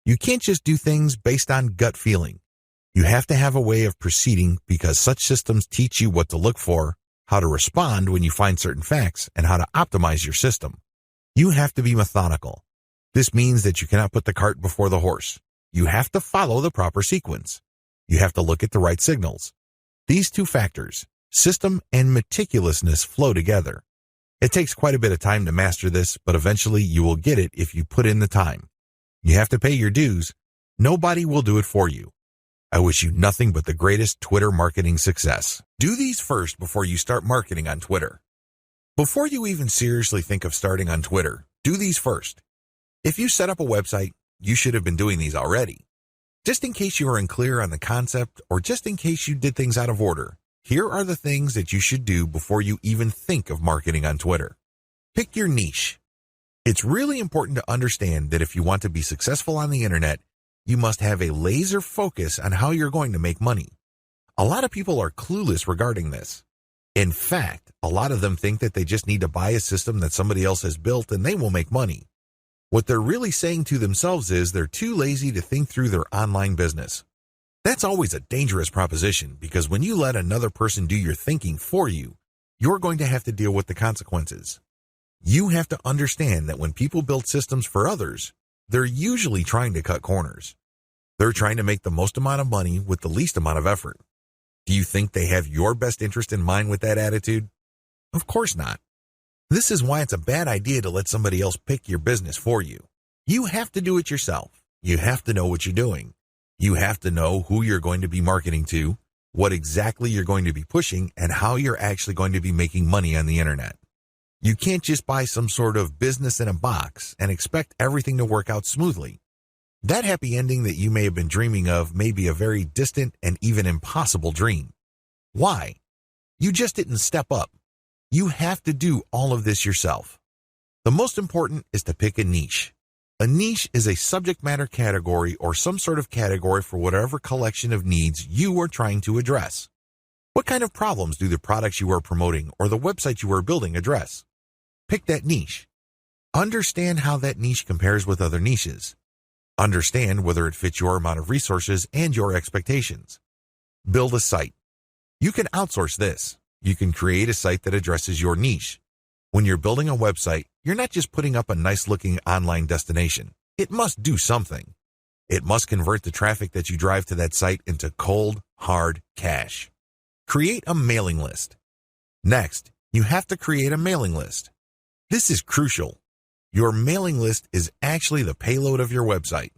You can't just do things based on gut feeling. You have to have a way of proceeding because such systems teach you what to look for, how to respond when you find certain facts, and how to optimize your system. You have to be methodical. This means that you cannot put the cart before the horse. You have to follow the proper sequence. You have to look at the right signals. These two factors, system and meticulousness, flow together. It takes quite a bit of time to master this, but eventually you will get it if you put in the time. You have to pay your dues. Nobody will do it for you. I wish you nothing but the greatest Twitter marketing success. Do these first before you start marketing on Twitter. Before you even seriously think of starting on Twitter, do these first. If you set up a website, you should have been doing these already. Just in case you are unclear on the concept or just in case you did things out of order, here are the things that you should do before you even think of marketing on Twitter. Pick your niche. It's really important to understand that if you want to be successful on the internet, you must have a laser focus on how you're going to make money. A lot of people are clueless regarding this. In fact, a lot of them think that they just need to buy a system that somebody else has built and they will make money. What they're really saying to themselves is they're too lazy to think through their online business. That's always a dangerous proposition because when you let another person do your thinking for you, you're going to have to deal with the consequences. You have to understand that when people build systems for others, they're usually trying to cut corners. They're trying to make the most amount of money with the least amount of effort. Do you think they have your best interest in mind with that attitude? Of course not. This is why it's a bad idea to let somebody else pick your business for you. You have to do it yourself. You have to know what you're doing. You have to know who you're going to be marketing to, what exactly you're going to be pushing, and how you're actually going to be making money on the internet. You can't just buy some sort of business in a box and expect everything to work out smoothly. That happy ending that you may have been dreaming of may be a very distant and even impossible dream. Why? You just didn't step up. You have to do all of this yourself. The most important is to pick a niche. A niche is a subject matter category or some sort of category for whatever collection of needs you are trying to address. What kind of problems do the products you are promoting or the website you are building address? Pick that niche. Understand how that niche compares with other niches. Understand whether it fits your amount of resources and your expectations. Build a site. You can outsource this. You can create a site that addresses your niche. When you're building a website, you're not just putting up a nice-looking online destination. It must do something. It must convert the traffic that you drive to that site into cold, hard cash. Create a mailing list. Next, you have to create a mailing list. This is crucial. Your mailing list is actually the payload of your website.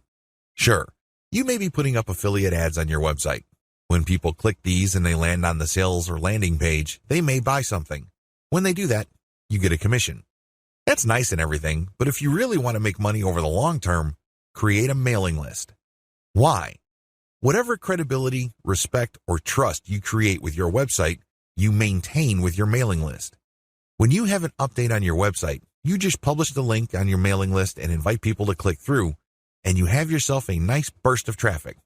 Sure, you may be putting up affiliate ads on your website. When people click these and they land on the sales or landing page, they may buy something. When they do that, you get a commission. That's nice and everything, but if you really want to make money over the long term, create a mailing list. Why? Whatever credibility, respect, or trust you create with your website, you maintain with your mailing list. When you have an update on your website, you just publish the link on your mailing list and invite people to click through, and you have yourself a nice burst of traffic.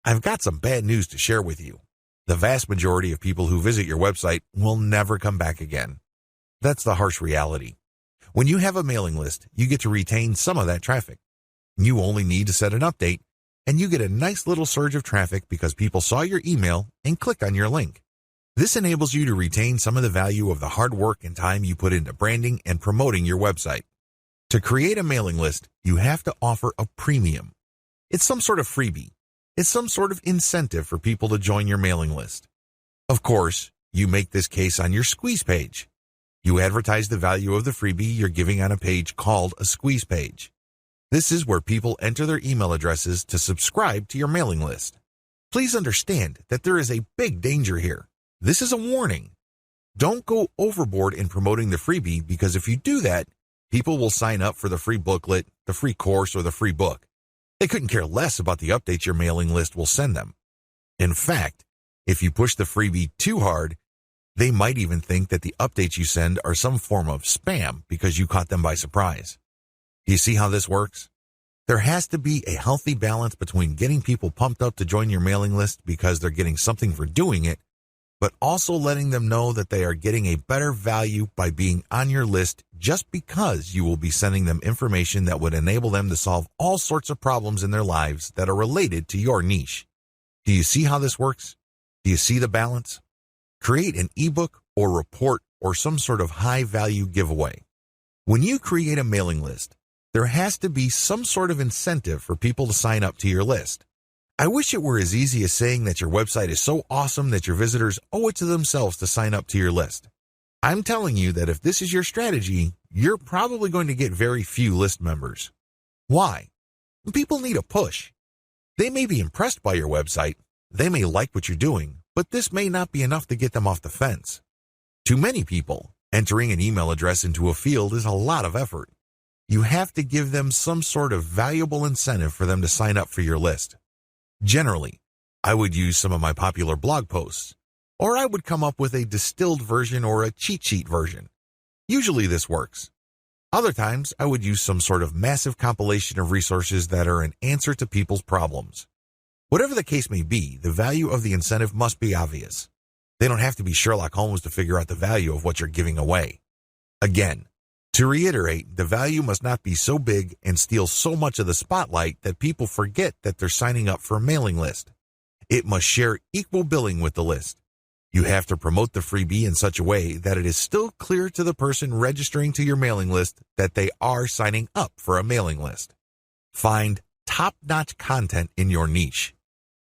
I've got some bad news to share with you. The vast majority of people who visit your website will never come back again. That's the harsh reality. When you have a mailing list, you get to retain some of that traffic. You only need to set an update, and you get a nice little surge of traffic because people saw your email and clicked on your link. This enables you to retain some of the value of the hard work and time you put into branding and promoting your website. To create a mailing list, you have to offer a premium. It's some sort of freebie. It's some sort of incentive for people to join your mailing list. Of course, you make this case on your squeeze page. You advertise the value of the freebie you're giving on a page called a squeeze page. This is where people enter their email addresses to subscribe to your mailing list. Please understand that there is a big danger here. This is a warning. Don't go overboard in promoting the freebie because if you do that, people will sign up for the free booklet, the free course, or the free book. They couldn't care less about the updates your mailing list will send them. In fact, if you push the freebie too hard, they might even think that the updates you send are some form of spam because you caught them by surprise. Do you see how this works? There has to be a healthy balance between getting people pumped up to join your mailing list because they're getting something for doing it, but also letting them know that they are getting a better value by being on your list just because you will be sending them information that would enable them to solve all sorts of problems in their lives that are related to your niche. Do you see how this works? Do you see the balance? Create an ebook or report or some sort of high-value giveaway. When you create a mailing list, there has to be some sort of incentive for people to sign up to your list. I wish it were as easy as saying that your website is so awesome that your visitors owe it to themselves to sign up to your list. I'm telling you that if this is your strategy, you're probably going to get very few list members. Why? People need a push. They may be impressed by your website, they may like what you're doing, but this may not be enough to get them off the fence. To many people, entering an email address into a field is a lot of effort. You have to give them some sort of valuable incentive for them to sign up for your list. Generally, I would use some of my popular blog posts, or I would come up with a distilled version or a cheat sheet version. Usually this works. Other times, I would use some sort of massive compilation of resources that are an answer to people's problems. Whatever the case may be, the value of the incentive must be obvious. They don't have to be Sherlock Holmes to figure out the value of what you're giving away. Again, to reiterate, the value must not be so big and steal so much of the spotlight that people forget that they're signing up for a mailing list. It must share equal billing with the list. You have to promote the freebie in such a way that it is still clear to the person registering to your mailing list that they are signing up for a mailing list. Find top-notch content in your niche.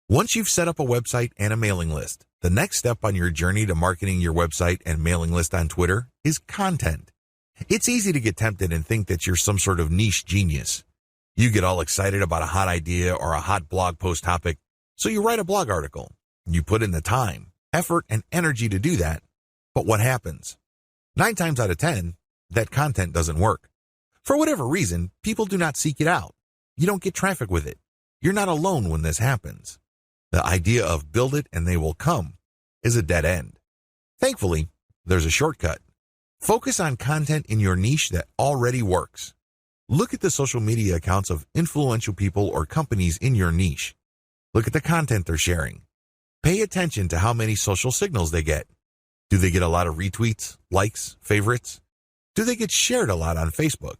Once you've set up a website and a mailing list, the next step on your journey to marketing your website and mailing list on Twitter is content. It's easy to get tempted and think that you're some sort of niche genius. You get all excited about a hot idea or a hot blog post topic, so you write a blog article. You put in the time, effort, and energy to do that. But what happens? 9 times out of 10, that content doesn't work. For whatever reason, people do not seek it out. You don't get traffic with it. You're not alone when this happens. The idea of build it and they will come is a dead end. Thankfully, there's a shortcut. Focus on content in your niche that already works. Look at the social media accounts of influential people or companies in your niche. Look at the content they're sharing. Pay attention to how many social signals they get. Do they get a lot of retweets, likes, favorites? Do they get shared a lot on Facebook?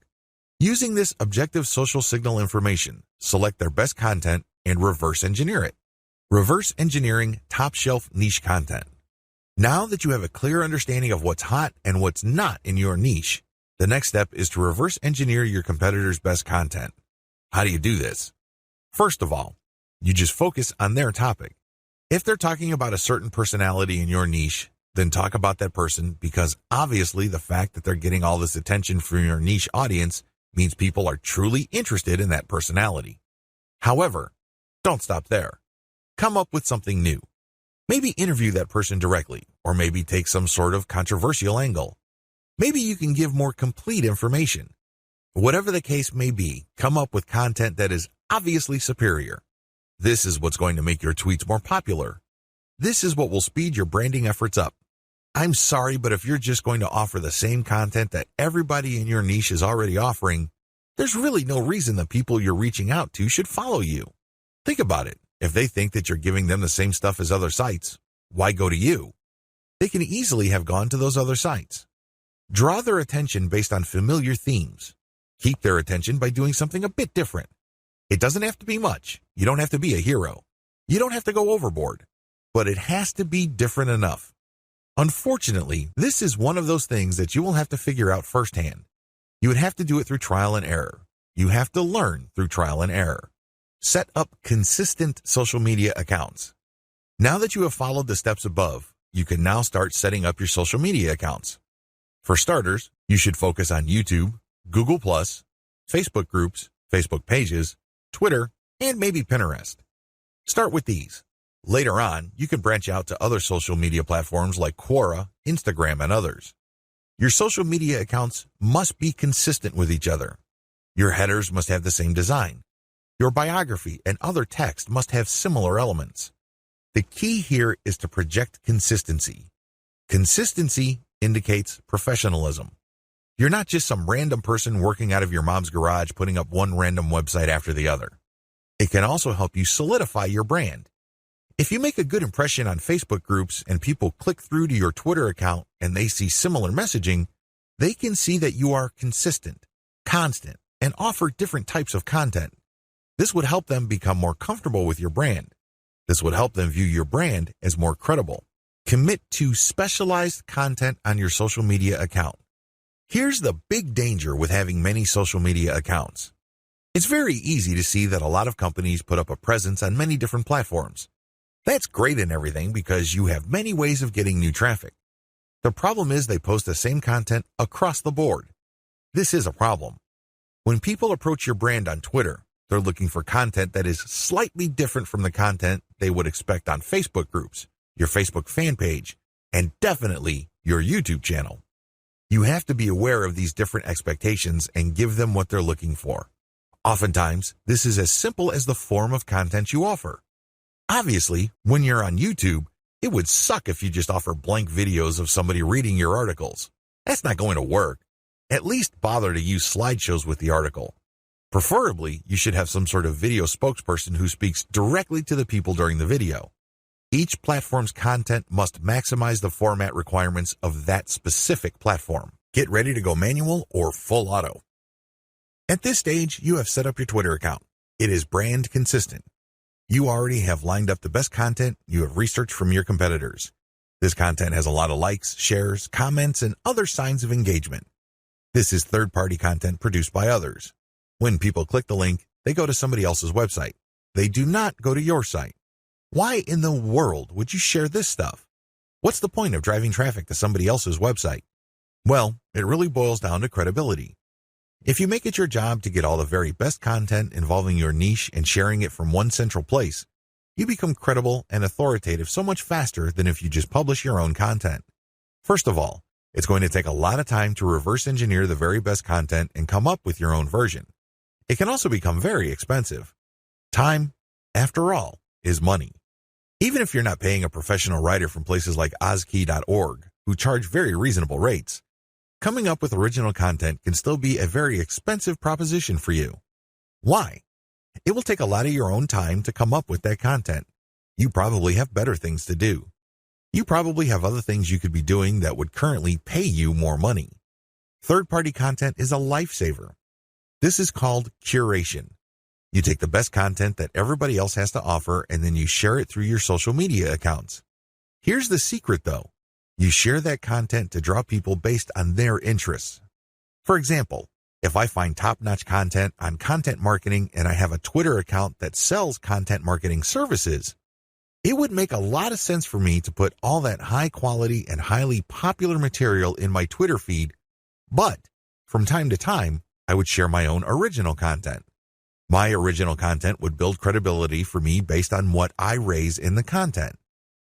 Using this objective social signal information, select their best content and reverse engineer it. Reverse engineering top-shelf niche content. Now that you have a clear understanding of what's hot and what's not in your niche, the next step is to reverse engineer your competitors' best content. How do you do this? First of all, you just focus on their topic. If they're talking about a certain personality in your niche, then talk about that person, because obviously the fact that they're getting all this attention from your niche audience means people are truly interested in that personality. However, don't stop there. Come up with something new. Maybe interview that person directly, or maybe take some sort of controversial angle. Maybe you can give more complete information. Whatever the case may be, come up with content that is obviously superior. This is what's going to make your tweets more popular. This is what will speed your branding efforts up. I'm sorry, but if you're just going to offer the same content that everybody in your niche is already offering, there's really no reason the people you're reaching out to should follow you. Think about it. If they think that you're giving them the same stuff as other sites, why go to you? They can easily have gone to those other sites. Draw their attention based on familiar themes. Keep their attention by doing something a bit different. It doesn't have to be much. You don't have to be a hero. You don't have to go overboard. But it has to be different enough. Unfortunately, this is one of those things that you will have to figure out firsthand. You would have to do it through trial and error. You have to learn through trial and error. Set up consistent social media accounts. Now that you have followed the steps above, you can now start setting up your social media accounts. For starters, you should focus on YouTube, Google+, Facebook groups, Facebook pages, Twitter, and maybe Pinterest. Start with these. Later on, you can branch out to other social media platforms like Quora, Instagram, and others. Your social media accounts must be consistent with each other. Your headers must have the same design. Your biography and other text must have similar elements. The key here is to project consistency. Consistency indicates professionalism. You're not just some random person working out of your mom's garage putting up one random website after the other. It can also help you solidify your brand. If you make a good impression on Facebook groups and people click through to your Twitter account and they see similar messaging, they can see that you are consistent, constant, and offer different types of content. This would help them become more comfortable with your brand. This would help them view your brand as more credible. Commit to specialized content on your social media account. Here's the big danger with having many social media accounts. It's very easy to see that a lot of companies put up a presence on many different platforms. That's great and everything because you have many ways of getting new traffic. The problem is they post the same content across the board. This is a problem. When people approach your brand on Twitter, they're looking for content that is slightly different from the content they would expect on Facebook groups, your Facebook fan page, and definitely your YouTube channel. You have to be aware of these different expectations and give them what they're looking for. Oftentimes, this is as simple as the form of content you offer. Obviously, when you're on YouTube, it would suck if you just offer blank videos of somebody reading your articles. That's not going to work. At least bother to use slideshows with the article. Preferably, you should have some sort of video spokesperson who speaks directly to the people during the video. Each platform's content must maximize the format requirements of that specific platform. Get ready to go manual or full auto. At this stage, you have set up your Twitter account. It is brand consistent. You already have lined up the best content you have researched from your competitors. This content has a lot of likes, shares, comments, and other signs of engagement. This is third-party content produced by others. When people click the link, they go to somebody else's website. They do not go to your site. Why in the world would you share this stuff? What's the point of driving traffic to somebody else's website? Well, it really boils down to credibility. If you make it your job to get all the very best content involving your niche and sharing it from one central place, you become credible and authoritative so much faster than if you just publish your own content. First of all, it's going to take a lot of time to reverse engineer the very best content and come up with your own version. It can also become very expensive. Time, after all, is money. Even if you're not paying a professional writer from places like ozkey.org, who charge very reasonable rates, coming up with original content can still be a very expensive proposition for you. Why? It will take a lot of your own time to come up with that content. You probably have better things to do. You probably have other things you could be doing that would currently pay you more money. Third-party content is a lifesaver. This is called curation. You take the best content that everybody else has to offer and then you share it through your social media accounts. Here's the secret though. You share that content to draw people based on their interests. For example, if I find top-notch content on content marketing and I have a Twitter account that sells content marketing services, it would make a lot of sense for me to put all that high-quality and highly popular material in my Twitter feed, but from time to time, I would share my own original content. My original content would build credibility for me based on what I raise in the content.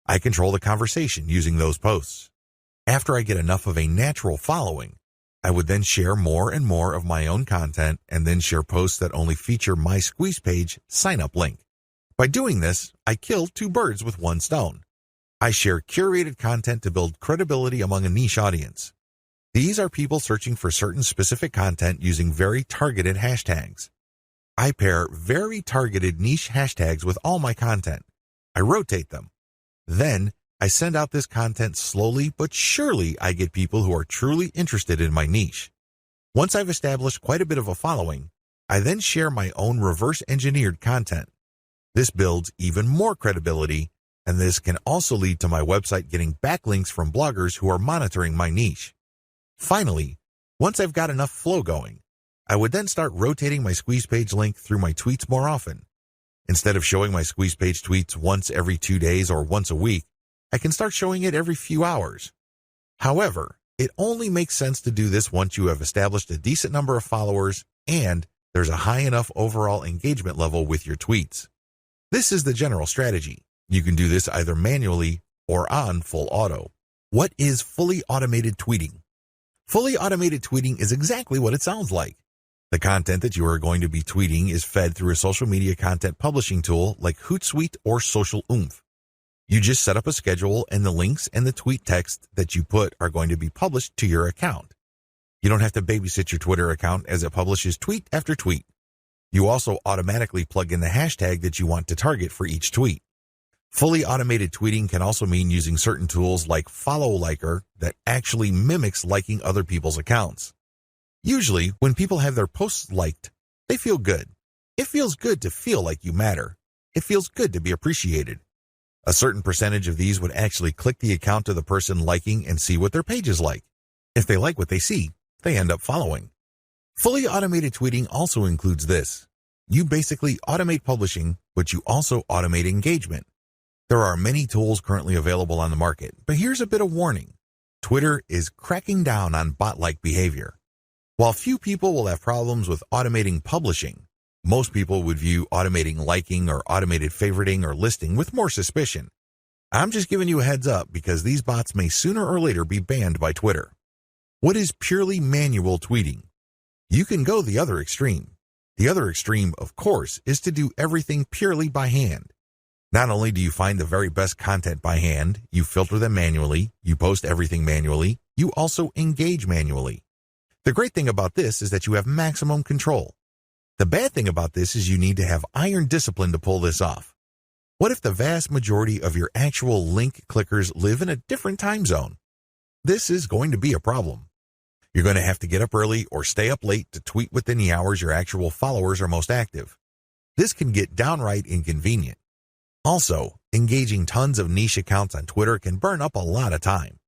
I control the conversation using those posts. After I get enough of a natural following, I would then share more and more of my own content and then share posts that only feature my squeeze page sign-up link. By doing this, I kill two birds with one stone. I share curated content to build credibility among a niche audience. These are people searching for certain specific content using very targeted hashtags. I pair very targeted niche hashtags with all my content. I rotate them. Then, I send out this content slowly but surely. I get people who are truly interested in my niche. Once I've established quite a bit of a following, I then share my own reverse-engineered content. This builds even more credibility, and this can also lead to my website getting backlinks from bloggers who are monitoring my niche. Finally, once I've got enough flow going, I would then start rotating my squeeze page link through my tweets more often. Instead of showing my squeeze page tweets once every 2 days or once a week, I can start showing it every few hours. However, it only makes sense to do this once you have established a decent number of followers and there's a high enough overall engagement level with your tweets. This is the general strategy. You can do this either manually or on full auto. What is fully automated tweeting? Fully automated tweeting is exactly what it sounds like. The content that you are going to be tweeting is fed through a social media content publishing tool like Hootsuite or Social Oomph. You just set up a schedule and the links and the tweet text that you put are going to be published to your account. You don't have to babysit your Twitter account as it publishes tweet after tweet. You also automatically plug in the hashtag that you want to target for each tweet. Fully automated tweeting can also mean using certain tools like Follow Liker that actually mimics liking other people's accounts. Usually, when people have their posts liked, they feel good. It feels good to feel like you matter. It feels good to be appreciated. A certain percentage of these would actually click the account of the person liking and see what their page is like. If they like what they see, they end up following. Fully automated tweeting also includes this. You basically automate publishing, but you also automate engagement. There are many tools currently available on the market, but here's a bit of warning. Twitter is cracking down on bot-like behavior. While few people will have problems with automating publishing, most people would view automating liking or automated favoriting or listing with more suspicion. I'm just giving you a heads up because these bots may sooner or later be banned by Twitter. What is purely manual tweeting? You can go the other extreme. The other extreme, of course, is to do everything purely by hand. Not only do you find the very best content by hand, you filter them manually, you post everything manually, you also engage manually. The great thing about this is that you have maximum control. The bad thing about this is you need to have iron discipline to pull this off. What if the vast majority of your actual link clickers live in a different time zone? This is going to be a problem. You're going to have to get up early or stay up late to tweet within the hours your actual followers are most active. This can get downright inconvenient. Also, engaging tons of niche accounts on Twitter can burn up a lot of time.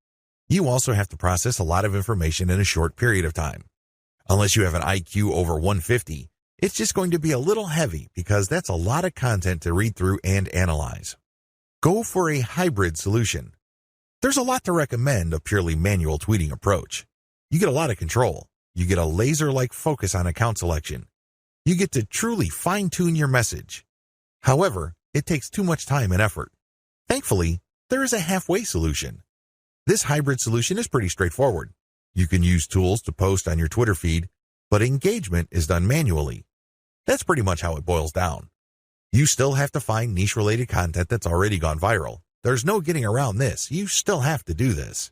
You also have to process a lot of information in a short period of time. Unless you have an IQ over 150, it's just going to be a little heavy because that's a lot of content to read through and analyze. Go for a hybrid solution. There's a lot to recommend a purely manual tweeting approach. You get a lot of control. You get a laser-like focus on account selection. You get to truly fine-tune your message. However, it takes too much time and effort. Thankfully, there is a halfway solution. This hybrid solution is pretty straightforward. You can use tools to post on your Twitter feed, but engagement is done manually. That's pretty much how it boils down. You still have to find niche-related content that's already gone viral. There's no getting around this. You still have to do this.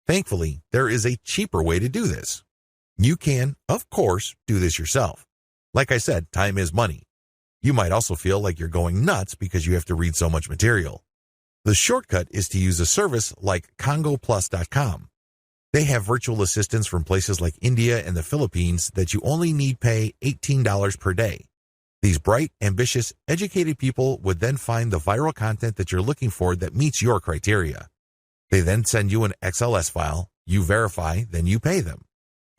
Thankfully, there is a cheaper way to do this. You can, of course, do this yourself. Like I said, time is money. You might also feel like you're going nuts because you have to read so much material. The shortcut is to use a service like congoplus.com. They have virtual assistants from places like India and the Philippines that you only need pay $18 per day. These bright, ambitious, educated people would then find the viral content that you're looking for that meets your criteria. They then send you an XLS file, you verify, then you pay them.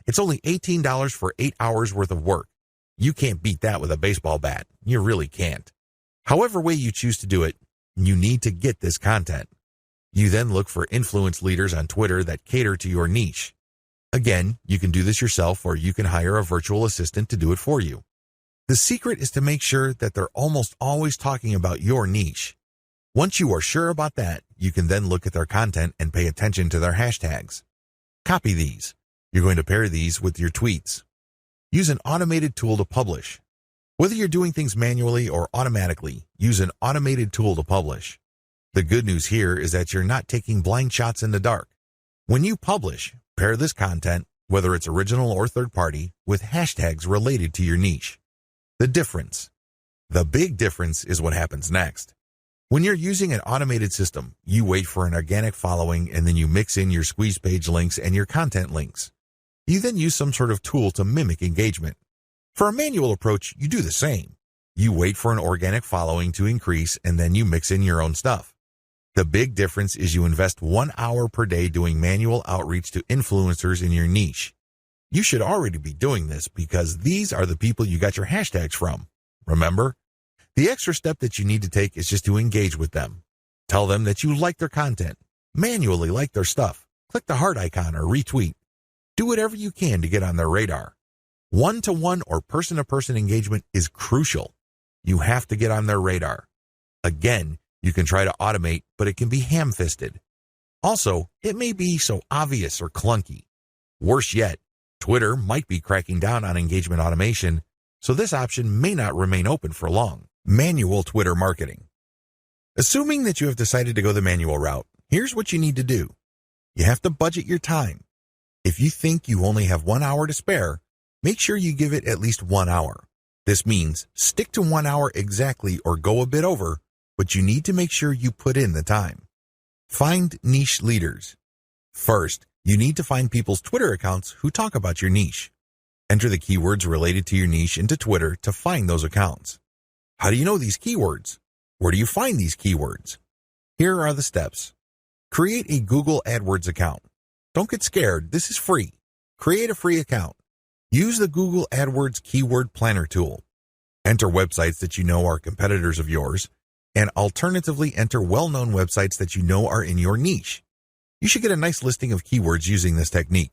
It's only $18 for 8 hours worth of work. You can't beat that with a baseball bat. You really can't. However way you choose to do it, you need to get this content. You then look for influence leaders on Twitter that cater to your niche. Again, you can do this yourself or you can hire a virtual assistant to do it for you. The secret is to make sure that they're almost always talking about your niche. Once you are sure about that, you can then look at their content and pay attention to their hashtags. Copy these. You're going to pair these with your tweets. Use an automated tool to publish. Whether you're doing things manually or automatically, use an automated tool to publish. The good news here is that you're not taking blind shots in the dark. When you publish, pair this content, whether it's original or third-party, with hashtags related to your niche. The difference. The big difference is what happens next. When you're using an automated system, you wait for an organic following and then you mix in your squeeze page links and your content links. You then use some sort of tool to mimic engagement. For a manual approach, you do the same. You wait for an organic following to increase and then you mix in your own stuff. The big difference is you invest 1 hour per day doing manual outreach to influencers in your niche. You should already be doing this because these are the people you got your hashtags from. Remember? The extra step that you need to take is just to engage with them. Tell them that you like their content. Manually like their stuff. Click the heart icon or retweet. Do whatever you can to get on their radar. One-to-one or person-to-person engagement is crucial. You have to get on their radar. Again, you can try to automate, but it can be ham-fisted. Also, it may be so obvious or clunky. Worse yet, Twitter might be cracking down on engagement automation, so this option may not remain open for long. Manual Twitter marketing. Assuming that you have decided to go the manual route, here's what you need to do. You have to budget your time. If you think you only have 1 hour to spare, make sure you give it at least 1 hour. This means stick to 1 hour exactly or go a bit over, but you need to make sure you put in the time. Find niche leaders. First, you need to find people's Twitter accounts who talk about your niche. Enter the keywords related to your niche into Twitter to find those accounts. How do you know these keywords? Where do you find these keywords? Here are the steps. Create a Google AdWords account. Don't get scared, this is free. Create a free account. Use the Google AdWords Keyword Planner tool. Enter websites that you know are competitors of yours, and alternatively enter well-known websites that you know are in your niche. You should get a nice listing of keywords using this technique.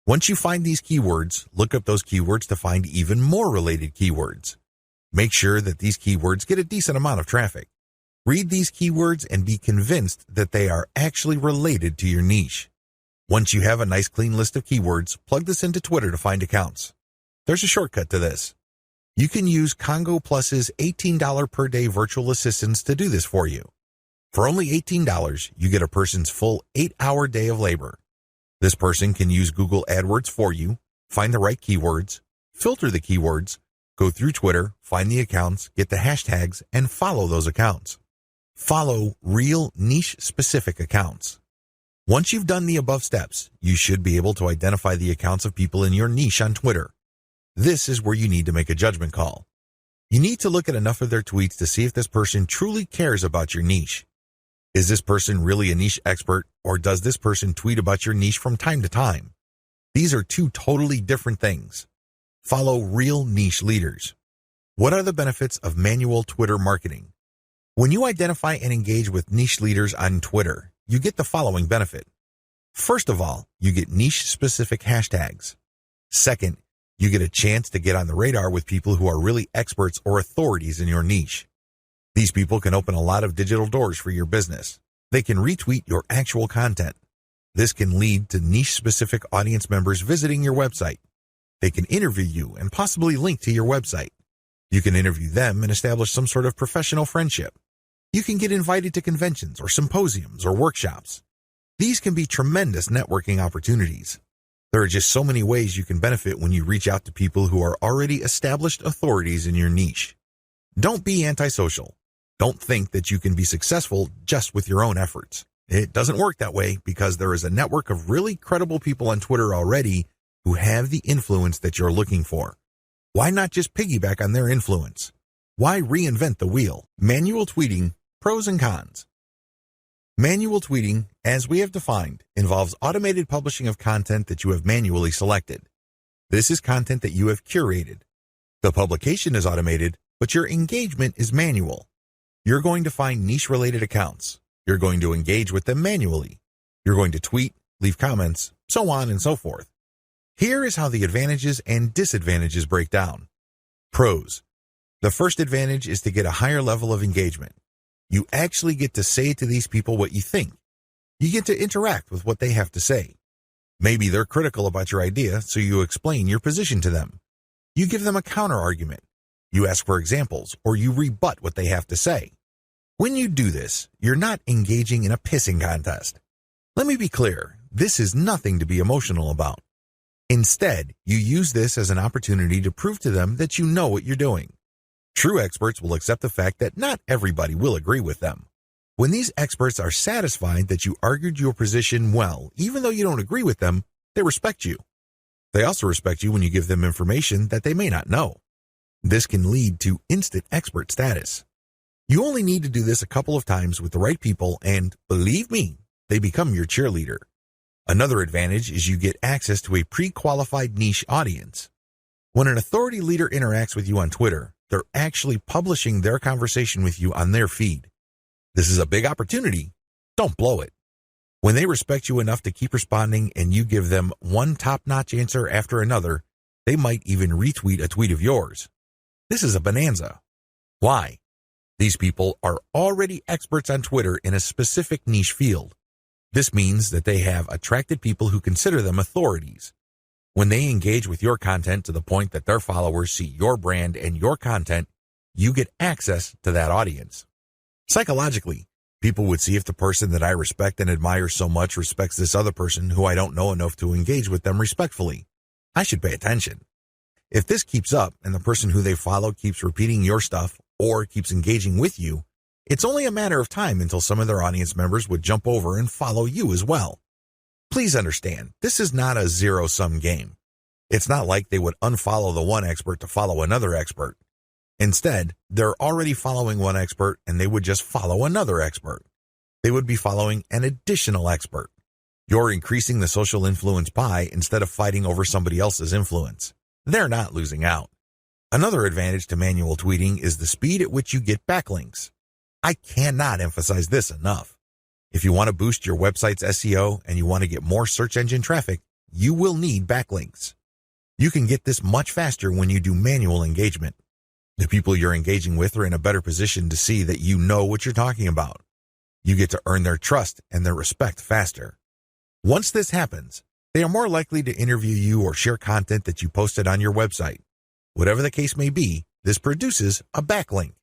Once you find these keywords, look up those keywords to find even more related keywords. Make sure that these keywords get a decent amount of traffic. Read these keywords and be convinced that they are actually related to your niche. Once you have a nice clean list of keywords, plug this into Twitter to find accounts. There's a shortcut to this. You can use Congo Plus's $18 per day virtual assistants to do this for you. For only $18, you get a person's full 8-hour day of labor. This person can use Google AdWords for you, find the right keywords, filter the keywords, go through Twitter, find the accounts, get the hashtags, and follow those accounts. Follow real niche-specific accounts. Once you've done the above steps, you should be able to identify the accounts of people in your niche on Twitter. This is where you need to make a judgment call. You need to look at enough of their tweets to see if this person truly cares about your niche. Is this person really a niche expert, or does this person tweet about your niche from time to time? These are two totally different things. Follow real niche leaders. What are the benefits of manual Twitter marketing? When you identify and engage with niche leaders on Twitter, you get the following benefit. First of all, you get niche-specific hashtags. Second, you get a chance to get on the radar with people who are really experts or authorities in your niche. These people can open a lot of digital doors for your business. They can retweet your actual content. This can lead to niche-specific audience members visiting your website. They can interview you and possibly link to your website. You can interview them and establish some sort of professional friendship. You can get invited to conventions or symposiums or workshops. These can be tremendous networking opportunities. There are just so many ways you can benefit when you reach out to people who are already established authorities in your niche. Don't be antisocial. Don't think that you can be successful just with your own efforts. It doesn't work that way because there is a network of really credible people on Twitter already who have the influence that you're looking for. Why not just piggyback on their influence? Why reinvent the wheel? Manual tweeting, pros and cons. Manual tweeting, as we have defined, involves automated publishing of content that you have manually selected. This is content that you have curated. The publication is automated, but your engagement is manual. You're going to find niche-related accounts. You're going to engage with them manually. You're going to tweet, leave comments, so on and so forth. Here is how the advantages and disadvantages break down. Pros. The first advantage is to get a higher level of engagement. You actually get to say to these people what you think. You get to interact with what they have to say. Maybe they're critical about your idea, so you explain your position to them. You give them a counter-argument. You ask for examples, or you rebut what they have to say. When you do this, you're not engaging in a pissing contest. Let me be clear, this is nothing to be emotional about. Instead, you use this as an opportunity to prove to them that you know what you're doing. True experts will accept the fact that not everybody will agree with them. When these experts are satisfied that you argued your position well, even though you don't agree with them, they respect you. They also respect you when you give them information that they may not know. This can lead to instant expert status. You only need to do this a couple of times with the right people and, believe me, they become your cheerleader. Another advantage is you get access to a pre-qualified niche audience. When an authority leader interacts with you on Twitter, they're actually publishing their conversation with you on their feed. This is a big opportunity. Don't blow it. When they respect you enough to keep responding and you give them one top-notch answer after another, they might even retweet a tweet of yours. This is a bonanza. Why? These people are already experts on Twitter in a specific niche field. This means that they have attracted people who consider them authorities. When they engage with your content to the point that their followers see your brand and your content, you get access to that audience. Psychologically, people would see if the person that I respect and admire so much respects this other person who I don't know enough to engage with them respectfully. I should pay attention. If this keeps up and the person who they follow keeps repeating your stuff or keeps engaging with you, it's only a matter of time until some of their audience members would jump over and follow you as well. Please understand, this is not a zero-sum game. It's not like they would unfollow the one expert to follow another expert. Instead, they're already following one expert and they would just follow another expert. They would be following an additional expert. You're increasing the social influence pie instead of fighting over somebody else's influence. They're not losing out. Another advantage to manual tweeting is the speed at which you get backlinks. I cannot emphasize this enough. If you want to boost your website's SEO and you want to get more search engine traffic, you will need backlinks. You can get this much faster when you do manual engagement. The people you're engaging with are in a better position to see that you know what you're talking about. You get to earn their trust and their respect faster. Once this happens, they are more likely to interview you or share content that you posted on your website. Whatever the case may be, this produces a backlink.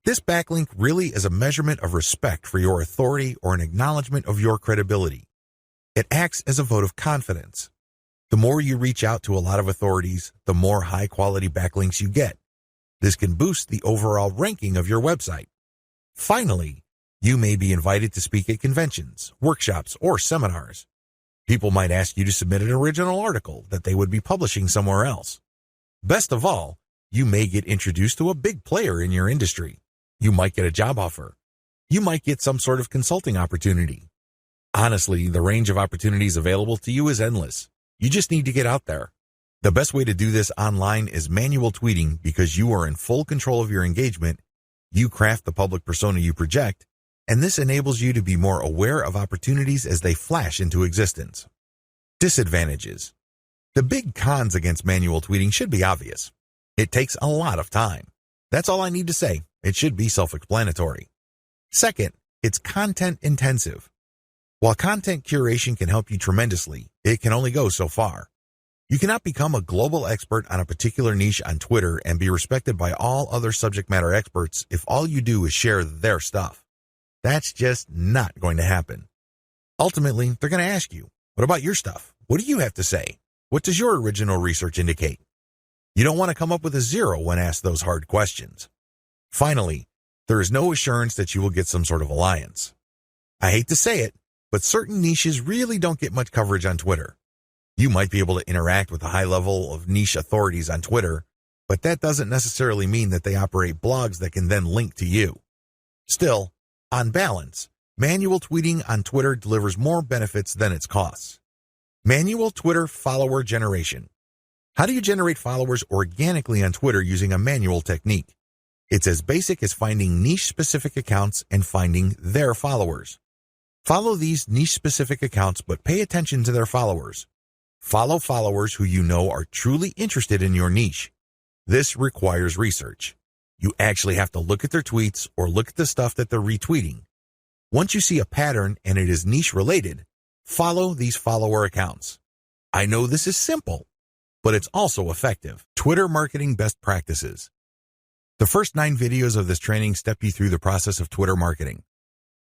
This backlink really is a measurement of respect for your authority or an acknowledgement of your credibility. It acts as a vote of confidence. The more you reach out to a lot of authorities, the more high-quality backlinks you get. This can boost the overall ranking of your website. Finally, you may be invited to speak at conventions, workshops, or seminars. People might ask you to submit an original article that they would be publishing somewhere else. Best of all, you may get introduced to a big player in your industry. You might get a job offer. You might get some sort of consulting opportunity. Honestly, the range of opportunities available to you is endless. You just need to get out there. The best way to do this online is manual tweeting because you are in full control of your engagement. You craft the public persona you project, and this enables you to be more aware of opportunities as they flash into existence. Disadvantages. The big cons against manual tweeting should be obvious. It takes a lot of time. That's all I need to say. It should be self-explanatory. Second, it's content intensive. While content curation can help you tremendously, it can only go so far. You cannot become a global expert on a particular niche on Twitter and be respected by all other subject matter experts if all you do is share their stuff. That's just not going to happen. Ultimately, they're going to ask you, what about your stuff? What do you have to say? What does your original research indicate? You don't want to come up with a 0 when asked those hard questions. Finally, there is no assurance that you will get some sort of alliance. I hate to say it, but certain niches really don't get much coverage on Twitter. You might be able to interact with a high level of niche authorities on Twitter, but that doesn't necessarily mean that they operate blogs that can then link to you. Still, on balance, manual tweeting on Twitter delivers more benefits than its costs. Manual Twitter follower generation. How do you generate followers organically on Twitter using a manual technique? It's as basic as finding niche-specific accounts and finding their followers. Follow these niche-specific accounts, but pay attention to their followers. Follow followers who you know are truly interested in your niche. This requires research. You actually have to look at their tweets or look at the stuff that they're retweeting. Once you see a pattern and it is niche-related, follow these follower accounts. I know this is simple, but it's also effective. Twitter marketing best practices. The first 9 videos of this training step you through the process of Twitter marketing.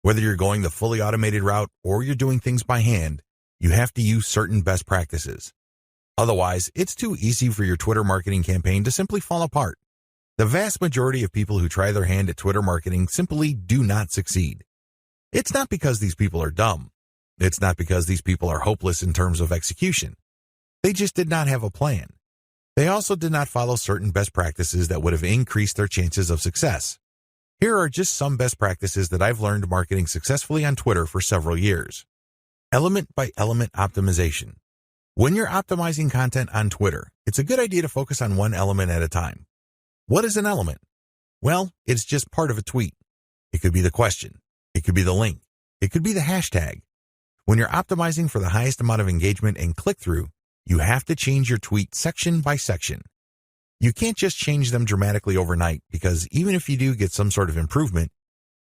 Whether you're going the fully automated route or you're doing things by hand, you have to use certain best practices. Otherwise, it's too easy for your Twitter marketing campaign to simply fall apart. The vast majority of people who try their hand at Twitter marketing simply do not succeed. It's not because these people are dumb. It's not because these people are hopeless in terms of execution. They just did not have a plan. They also did not follow certain best practices that would have increased their chances of success. Here are just some best practices that I've learned marketing successfully on Twitter for several years. Element by element optimization. When you're optimizing content on Twitter, it's a good idea to focus on one element at a time. What is an element? Well, it's just part of a tweet. It could be the question. It could be the link. It could be the hashtag. When you're optimizing for the highest amount of engagement and click-through, you have to change your tweet section by section. You can't just change them dramatically overnight because even if you do get some sort of improvement,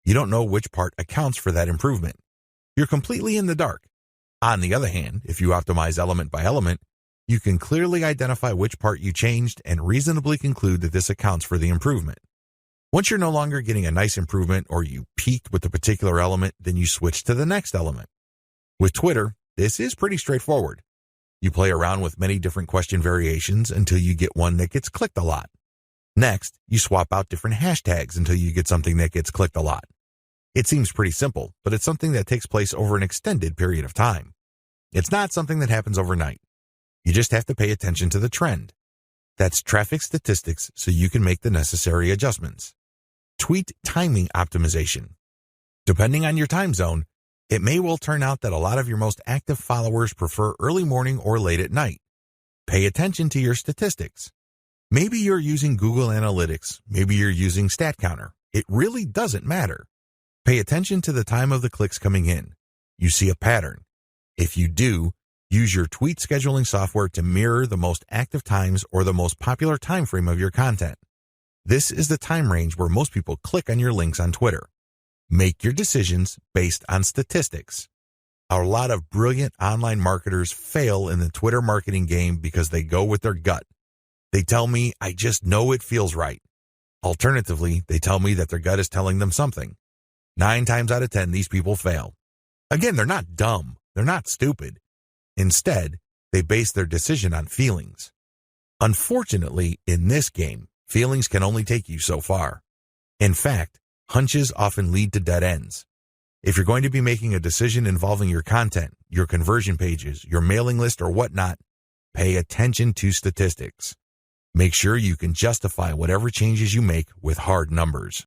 you don't know which part accounts for that improvement. You're completely in the dark. On the other hand, if you optimize element by element, you can clearly identify which part you changed and reasonably conclude that this accounts for the improvement. Once you're no longer getting a nice improvement or you peaked with a particular element, then you switch to the next element. With Twitter, this is pretty straightforward. You play around with many different question variations until you get one that gets clicked a lot. Next, you swap out different hashtags until you get something that gets clicked a lot. It seems pretty simple, but it's something that takes place over an extended period of time. It's not something that happens overnight. You just have to pay attention to the trend. That's traffic statistics so you can make the necessary adjustments. Tweet timing optimization. Depending on your time zone, it may well turn out that a lot of your most active followers prefer early morning or late at night. Pay attention to your statistics. Maybe you're using Google Analytics. Maybe you're using StatCounter. It really doesn't matter. Pay attention to the time of the clicks coming in. You see a pattern. If you do, use your tweet scheduling software to mirror the most active times or the most popular time frame of your content. This is the time range where most people click on your links on Twitter. Make your decisions based on statistics. A lot of brilliant online marketers fail in the Twitter marketing game because they go with their gut. They tell me, I just know it feels right. Alternatively, they tell me that their gut is telling them something. 9 times out of 10, these people fail. Again, they're not dumb. They're not stupid. Instead, they base their decision on feelings. Unfortunately, in this game, feelings can only take you so far. In fact, hunches often lead to dead ends. If you're going to be making a decision involving your content, your conversion pages, your mailing list, or whatnot, pay attention to statistics. Make sure you can justify whatever changes you make with hard numbers.